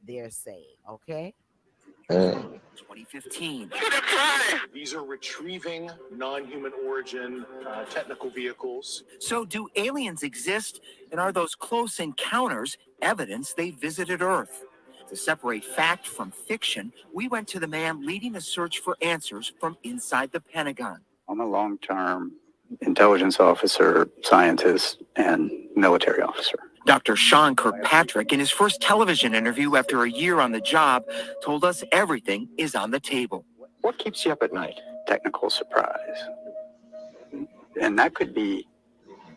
they're saying. Okay. Mm. 2015. These are retrieving non-human origin technical vehicles. So do aliens exist, and are those close encounters evidence they visited Earth? To separate fact from fiction, we went to the man leading a search for answers from inside the Pentagon. I'm a long-term intelligence officer, scientist, and military officer. Dr. Sean Kirkpatrick, in his first television interview after a year on the job, told us everything is on the table. What keeps you up at night? Technical surprise. And that could be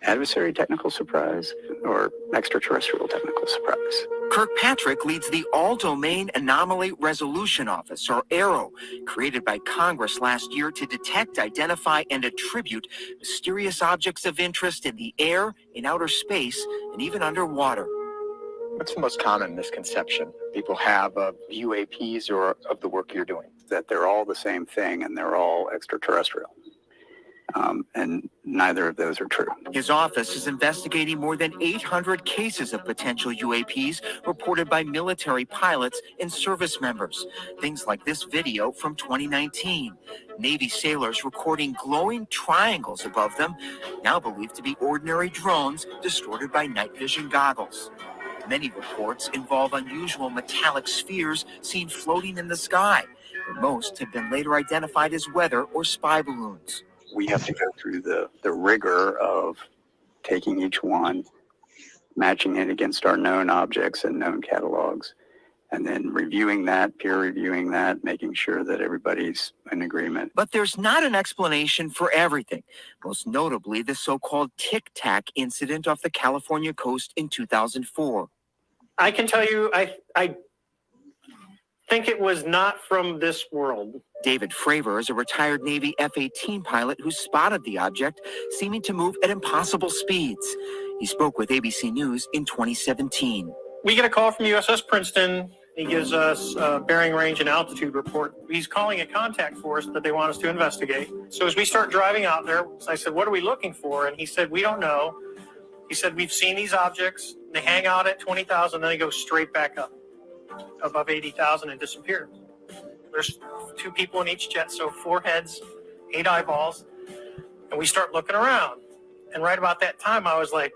adversary technical surprise or extraterrestrial technical surprise. Kirkpatrick leads the All-Domain Anomaly Resolution Office, or AARO, created by Congress last year to detect, identify, and attribute mysterious objects of interest in the air, in outer space, and even underwater. What's the most common misconception people have of UAPs or of the work you're doing? That they're all the same thing and they're all extraterrestrial. And neither of those are true. His office is investigating more than 800 cases of potential UAPs reported by military pilots and service members. Things like this video from 2019. Navy sailors recording glowing triangles above them, now believed to be ordinary drones distorted by night vision goggles. Many reports involve unusual metallic spheres seen floating in the sky, and most have been later identified as weather or spy balloons. We have to go through the rigor of taking each one, matching it against our known objects and known catalogs, and then reviewing that, peer reviewing that, making sure that everybody's in agreement. But there's not an explanation for everything, most notably the so-called Tic Tac incident off the California coast in 2004. I can tell you, I think it was not from this world. David Fravor is a retired Navy F-18 pilot who spotted the object seeming to move at impossible speeds. He spoke with ABC News in 2017. We get a call from USS Princeton. He gives us a bearing range and altitude report. He's calling a contact force that they want us to investigate. So as we start driving out there, I said, what are we looking for? And he said, we don't know. He said, we've seen these objects. They hang out at 20,000, then they go straight back up above 80,000 and disappear. There's 2 people in each jet, so 4 heads, 8 eyeballs. And we start looking around. And right about that time, I was like,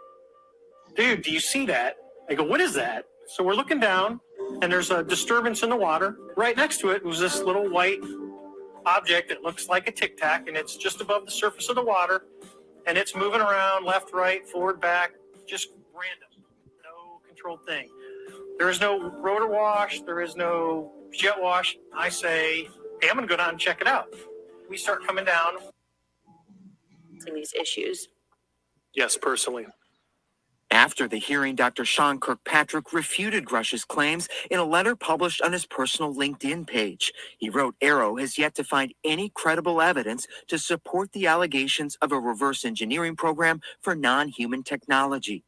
dude, do you see that? I go, what is that? So we're looking down, and there's a disturbance in the water. Right next to it was this little white object that looks like a Tic Tac, and it's just above the surface of the water. And it's moving around left, right, forward, back, just random. No controlled thing. There is no rotor wash. There is no jet wash. I say, hey, I'm going to go down and check it out. We start coming down. These issues. Yes, personally. After the hearing, Dr. Sean Kirkpatrick refuted Grush's claims in a letter published on his personal LinkedIn page. He wrote, Arrow has yet to find any credible evidence to support the allegations of a reverse engineering program for non-human technology.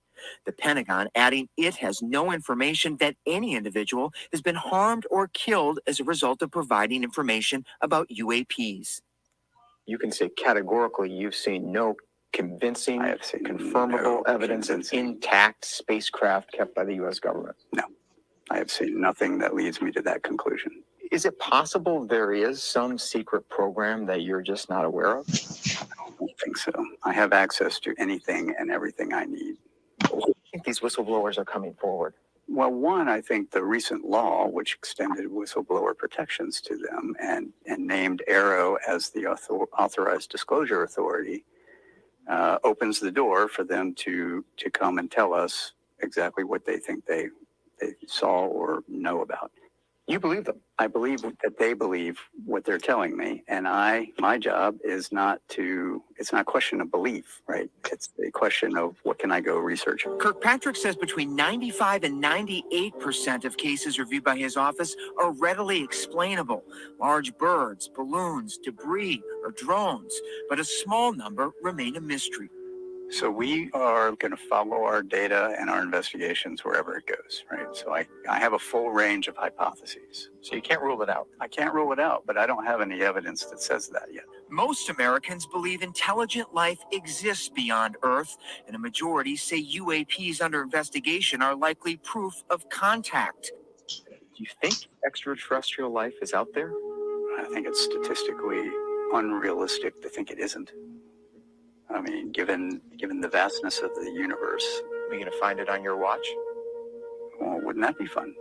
The Pentagon adding it has no information that any individual has been harmed or killed as a result of providing information about UAPs. You can say categorically you've seen no convincing, confirmable evidence of intact spacecraft kept by the U.S. government? No, I have seen nothing that leads me to that conclusion. Is it possible there is some secret program that you're just not aware of? I don't think so. I have access to anything and everything I need. I think these whistleblowers are coming forward. Well, one, I think the recent law, which extended whistleblower protections to them and named Arrow as the authorized disclosure authority, opens the door for them to come and tell us exactly what they think they saw or know about. You believe them? I believe that they believe what they're telling me, and my job is it's not a question of belief, right? It's a question of what can I go research. Kirkpatrick says between 95 and 98% of cases reviewed by his office are readily explainable. Large birds, balloons, debris, or drones, but a small number remain a mystery. So we are going to follow our data and our investigations wherever it goes, right? So I have a full range of hypotheses. So you can't rule it out? I can't rule it out, but I don't have any evidence that says that yet. Most Americans believe intelligent life exists beyond Earth, and a majority say UAPs under investigation are likely proof of contact. Do you think extraterrestrial life is out there? I think it's statistically unrealistic to think it isn't. I mean, given the vastness of the universe. Are you going to find it on your watch? Well, wouldn't that be fun?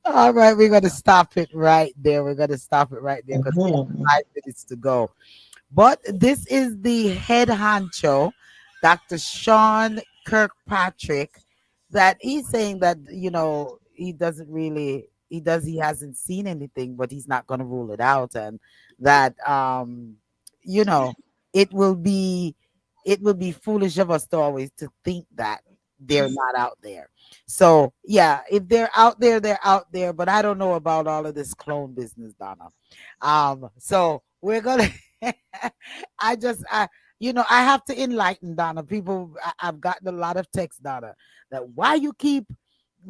All right, we're going to stop it right there. We're going to stop it right there because we have 5 minutes to go. But this is the head honcho, Dr. Sean Kirkpatrick, that he's saying that, he hasn't seen anything, but he's not going to rule it out. And that, it will be foolish of us to always to think that they're not out there. So yeah, if they're out there, they're out there. But I don't know about all of this clone business, Donna. So we're gonna. I have to enlighten Donna. People, I've gotten a lot of texts, Donna, that why you keep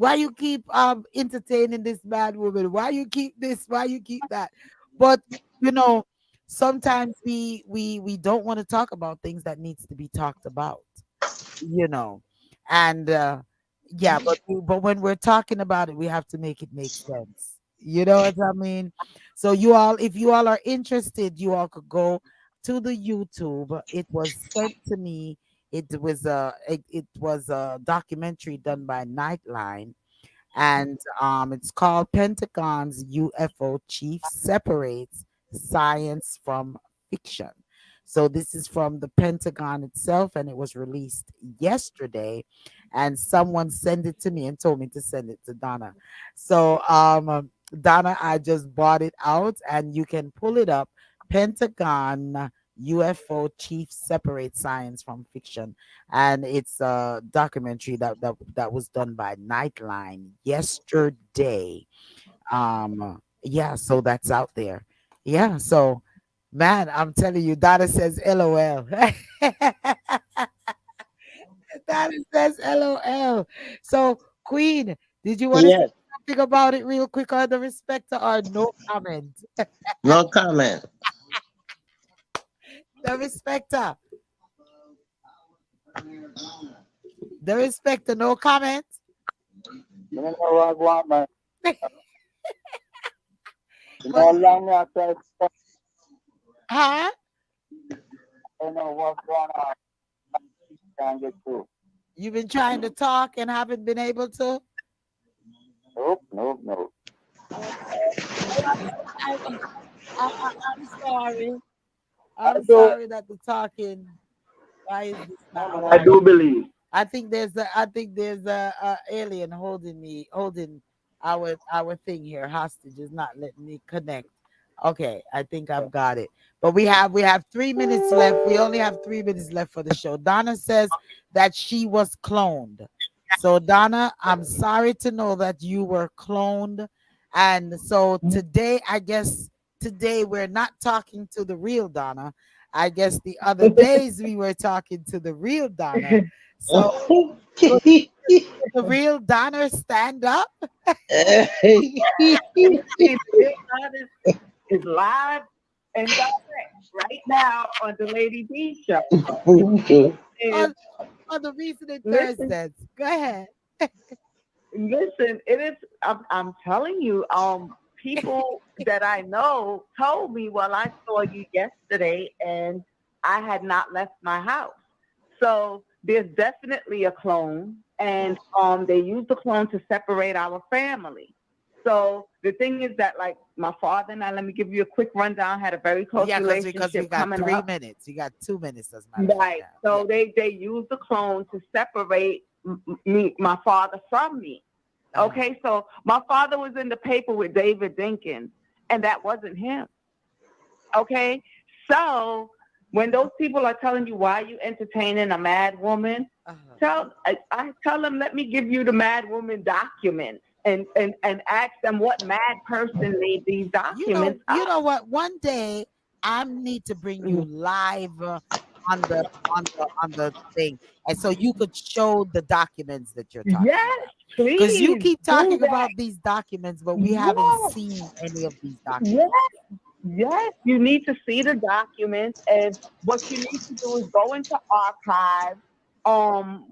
entertaining this bad woman? Why you keep this? Why you keep that? But sometimes we don't want to talk about things that needs to be talked about, and but when we're talking about it, we have to make it make sense. You know what I mean? So if you all are interested, you all could go to the YouTube. It was sent to me. It was a documentary done by Nightline, and it's called Pentagon's UFO Chief Separates Science from Fiction. So this is from the Pentagon itself, and it was released yesterday, and someone sent it to me and told me to send it to Donna. So Donna, I just bought it out, and you can pull it up. Pentagon UFO Chief Separates Science from Fiction, and it's a documentary that was done by Nightline yesterday. So that's out there. Yeah, so man, I'm telling you, Donna says LOL. Donna says LOL. So, Queen, did you want to say something about it real quick on the Respecta or no comment? No comment. The Respecta. The Respecta, no comment. You know what I want, man. You know, long me after Huh? I don't know what's going on. Can't get through. You've been trying to talk and haven't been able to? Nope. I'm sorry. I'm sorry that the talking. Why is this not? I do believe. I think there's a alien holding our thing here hostage, is not letting me connect. Okay, I think I've got it. But we have 3 minutes left. We only have 3 minutes left for the show. Donna says that she was cloned. So Donna, I'm sorry to know that you were cloned. And so today, I guess today we're not talking to the real Donna. I guess the other days we were talking to the real Donna. So could the real Donna stand up? Is live and direct right now on the Lady D show. On the Reasoning Listen. Thursdays. Go ahead. Listen, it is. I'm telling you. People that I know told me, "Well, I saw you yesterday, and I had not left my house." So there's definitely a clone, and they use the clone to separate our family. So the thing is that, like, my father and I, let me give you a quick rundown, had a very close relationship. Because we got coming 3 up. minutes. You got 2 minutes, as a matter of fact. Right. So they use the clone to separate my father from me. Okay, so my father was in the paper with David Dinkins, and that wasn't him. Okay, so when those people are telling you why you entertaining a mad woman, I tell them, let me give you the mad woman documents and ask them what mad person made these documents. You know what? One day I need to bring you live on the thing, and so you could show the documents that you're talking about. Please. Because you keep talking about these documents, but we haven't seen any of these documents. Yes, you need to see the documents, and what you need to do is go into archives.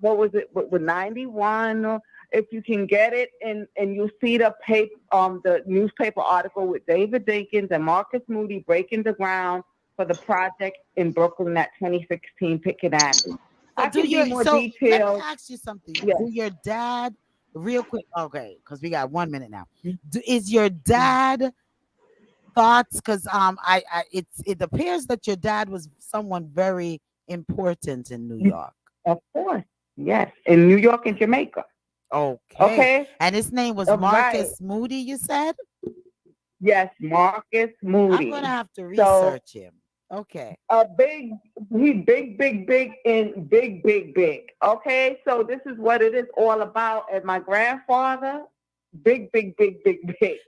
What was it? With 91, if you can get it, and you see the the newspaper article with David Dinkins and Marcus Moody breaking the ground for the project in Brooklyn, that 2016 Pickett Avenue. I can be more detailed. Let me ask you something. Yes. Do your dad, real quick, okay, because we got 1 minute now. Is your dad thoughts? Because it appears that your dad was someone very important in New York. Of course, yes, in New York and Jamaica. Okay. And his name was Marcus Moody, you said? Yes, Marcus Moody. I'm gonna have to research him. Okay. He's big, and big. Okay, so this is what it is all about. And my grandfather, big.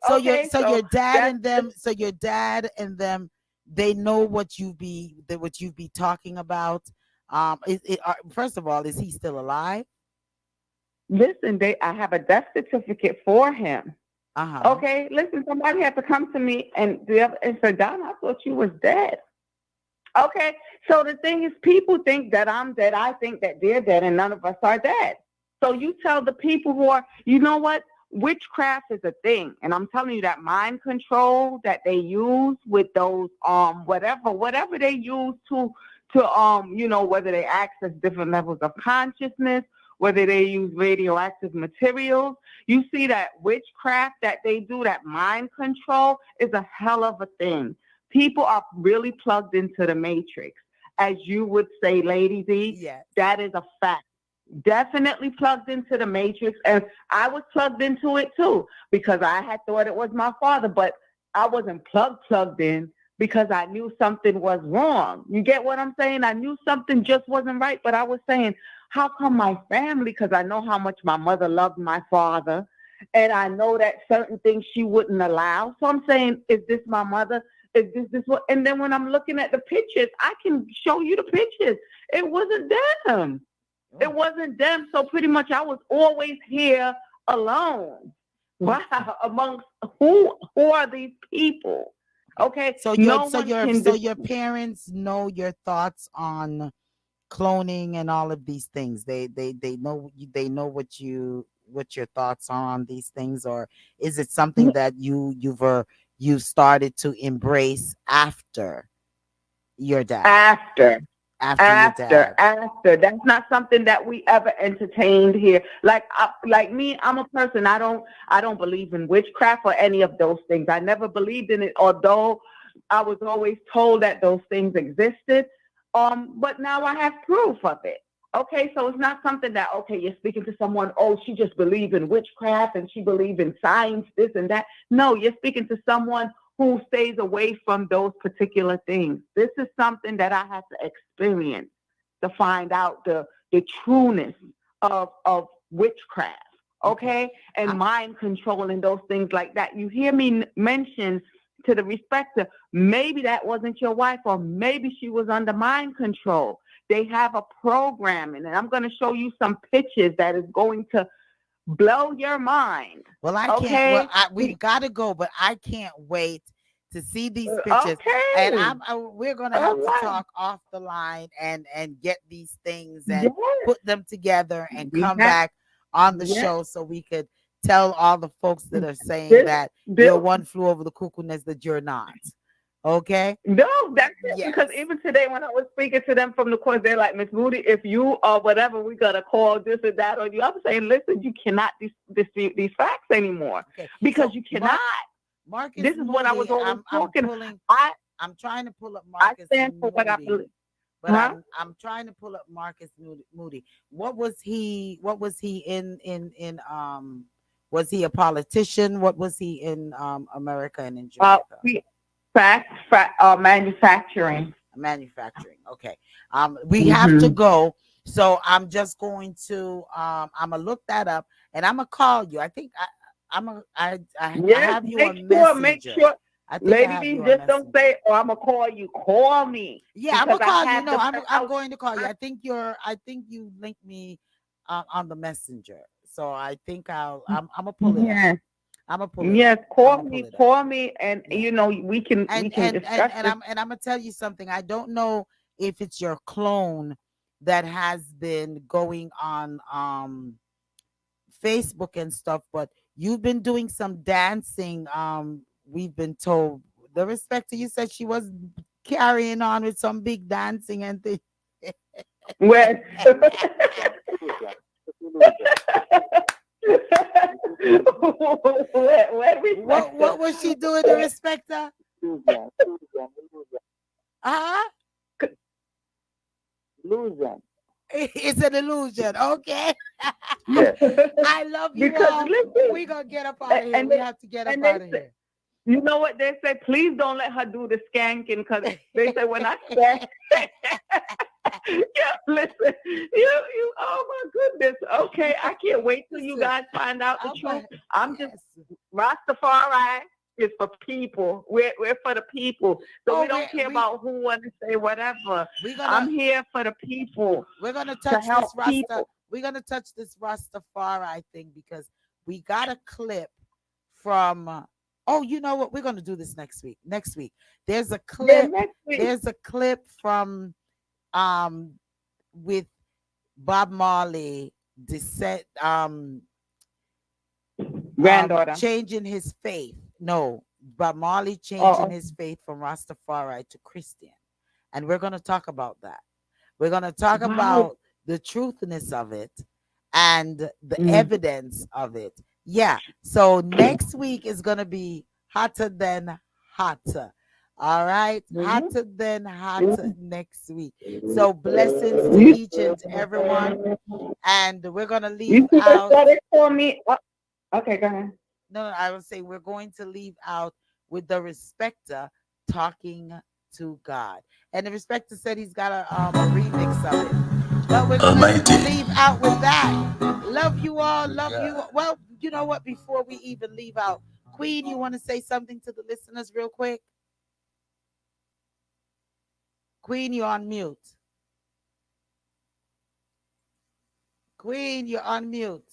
So okay, your dad and them, they know what you be talking about. First of all, is he still alive? Listen, I have a death certificate for him. Okay, listen, somebody had to come to me and say, Donna, I thought you was dead. Okay, so the thing is, people think that I'm dead. I think that they're dead, and none of us are dead. So you tell the people who are, you know what? Witchcraft is a thing, and I'm telling you that mind control that they use with those whatever they use to whether they access different levels of consciousness, whether they use radioactive materials. You see that witchcraft that they do, that mind control, is a hell of a thing. People are really plugged into the matrix. As you would say, Lady D, yes. That is a fact. Definitely plugged into the matrix. And I was plugged into it too, because I had thought it was my father, but I wasn't plugged in because I knew something was wrong. You get what I'm saying? I knew something just wasn't right, but I was saying, how come my family, because I know how much my mother loved my father, and I know that certain things she wouldn't allow. So I'm saying, is this my mother? Is this what? And then when I'm looking at the pictures, I can show you the pictures. It wasn't them. It wasn't them. So pretty much I was always here alone. Wow. Amongst who are these people? Okay. So your parents know your thoughts on cloning and all of these things. They know what your thoughts are on these things, or is it something that you've started to embrace after your dad? After. That's not something that we ever entertained here. Like me, I'm a person. I don't believe in witchcraft or any of those things. I never believed in it, although I was always told that those things existed. But now I have proof of it. Okay, so it's not something that, okay, you're speaking to someone, oh, she just believes in witchcraft and she believes in science, this and that. No, you're speaking to someone who stays away from those particular things. This is something that I had to experience to find out the the trueness of witchcraft, okay, and mind control and those things like that. You hear me mention to the respecter, maybe that wasn't your wife, or maybe she was under mind control. They have a program, and I'm going to show you some pictures that is going to blow your mind. Well, I can't. Well, we've got to go, but I can't wait to see these pictures. Okay. And we're going to have to talk off the line and get these things and put them together and come back on the show so we could tell all the folks that are saying that you're one flew over the cuckoo nest that you're not. Okay. No, that's it. Because even today when I was speaking to them from the course, they're like, Miss Moody, if you or whatever, we gotta call this or that on you. I'm saying, listen, you cannot dispute these facts anymore because you cannot. Marcus, this is Moody, what I was always talking. I'm trying to pull up Marcus. I stand for what I believe. But I'm trying to pull up Marcus Moody. What was he in was he a politician? What was he in America and in Jamaica? Manufacturing. Okay. We have to go. So I'm just going to I'm gonna look that up and I'm gonna call you. I think I have you on Messenger. Make sure. Lady B, just don't say, "Oh, I'm gonna call you." Call me. Yeah, I'm gonna call you. No, I'm going to call you. I think you linked me on the Messenger. So I think I'm gonna pull it up. I'm gonna pull it. Yes, call me, and we can discuss and I'm gonna tell you something. I don't know if it's your clone that has been going on Facebook and stuff, but you've been doing some dancing. We've been told. The respecter, you said she was carrying on with some big dancing and things. What was she doing, the respecter? Illusion. It's an illusion. Okay. Yeah. I love you all. We're going to get up out of here. We have to get up out of here. You know what they say? Please don't let her do the skanking, because they say when I skank. Yeah, listen. You. Oh my goodness. Okay, I can't wait till you guys find out the truth. I'm just Rastafari is for people. We're for the people. So we don't care about who want to say whatever. I'm here for the people. We're gonna touch this Rasta. We're gonna touch this Rastafari thing because we got a clip from. Oh, you know what? We're gonna do this next week. Next week, there's a clip. There's a clip from with Bob Marley granddaughter changing his faith. No, Bob Marley changing his faith from Rastafari to Christian, and we're gonna talk about that. We're gonna talk about the truthness of it and the evidence of it. Yeah. So next week is gonna be hotter than hotter. All right, hotter than hotter next week. So blessings to each and everyone, and we're gonna leave out. For me. Okay, go ahead. No, I would say we're going to leave out with the respecter talking to God, and the respecter said he's got a remix of it. But we're going to leave out with that. Love you all. Love you. Well, you know what? Before we even leave out, Queen, you want to say something to the listeners real quick? Queen, you're on mute. Queen, you're on mute.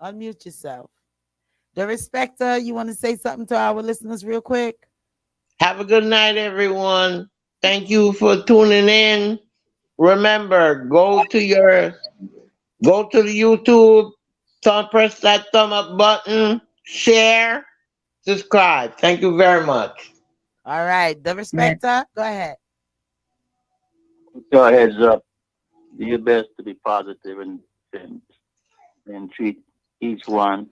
Unmute yourself. The respecter, you want to say something to our listeners real quick? Have a good night, everyone. Thank you for tuning in. Remember, go to the YouTube, press that thumb up button, share, subscribe. Thank you very much. All right. The respecter, go ahead. Your heads up. Do your best to be positive and treat each one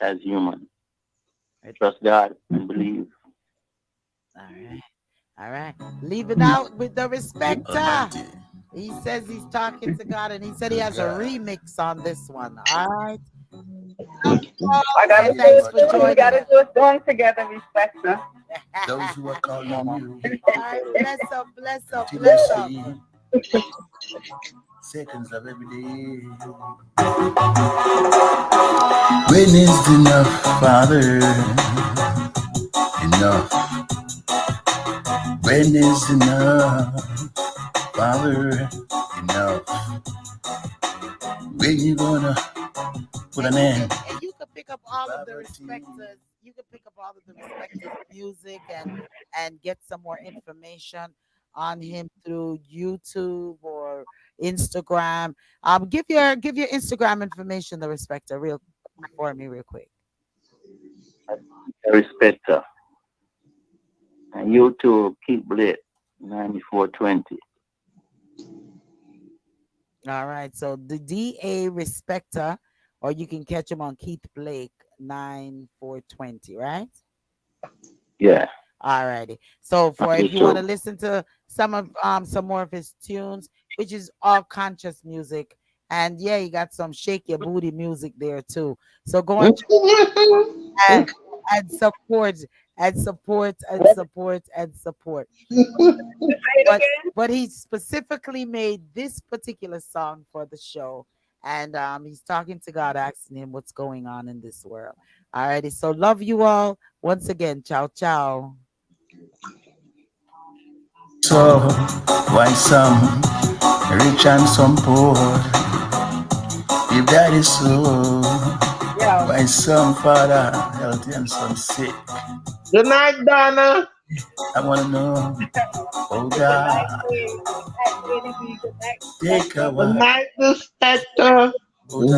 as human. Trust God and believe. All right. Leave it out with the respecter. He says he's talking to God, and he said he has a remix on this one. All right. Thanks for joining. We gotta do a song together, respecter. Those who are calling you. All right, bless up, bless up, bless up. seconds of every day. When is enough, Father? Enough. When is enough, Father? Enough. When you gonna put an end? And you could pick up all of the respecters. You could pick up all of the respecters' music and get some more information on him through YouTube or Instagram. Give your Instagram information, the respecter, real for me, real quick. Darespecta. And YouTube, keep lit 9420. All right. So the DA Respecta, or you can catch him on Keith Blake 9420, right? Yeah. All righty. So for if you want to listen to some more of his tunes, which is all conscious music, and yeah, you got some shake your booty music there too. So go on and support and support and support and support. But he specifically made this particular song for the show, and he's talking to God, asking him what's going on in this world. Alrighty, so love you all once again. Ciao, ciao. So why some rich and some poor? If that is so, why some father healthy and some sick? Good night, Donna. I want to know, oh God, take a Good while. night, Spectre. Good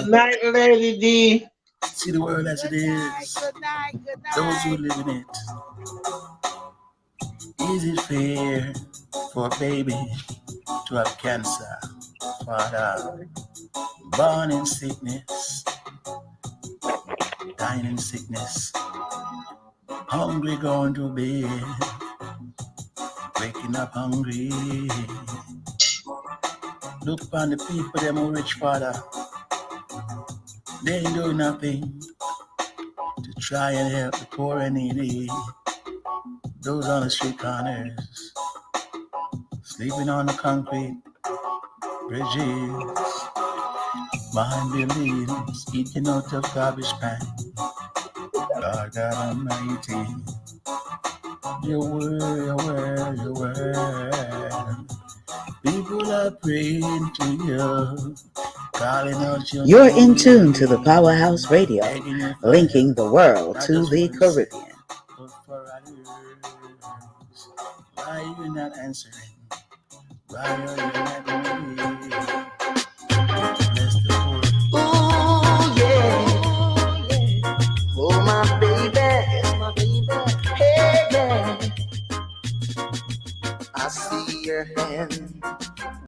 night, Lady D. See the world as it is. Good night. Those who live in it. Is it fair for a baby to have cancer? Father, born in sickness, dying in sickness, hungry going to bed, waking up hungry. Look upon the people, them who rich, Father. They ain't doing nothing to try and help the poor and needy. Those on the street corners, sleeping on the concrete bridges, behind buildings, eating out of garbage pan. Lord God Almighty, your word. People are praying to you, calling out your You're name. in tune to the Powerhouse Radio, linking the world to the Caribbean. Why are you not answering? Why are you not moving?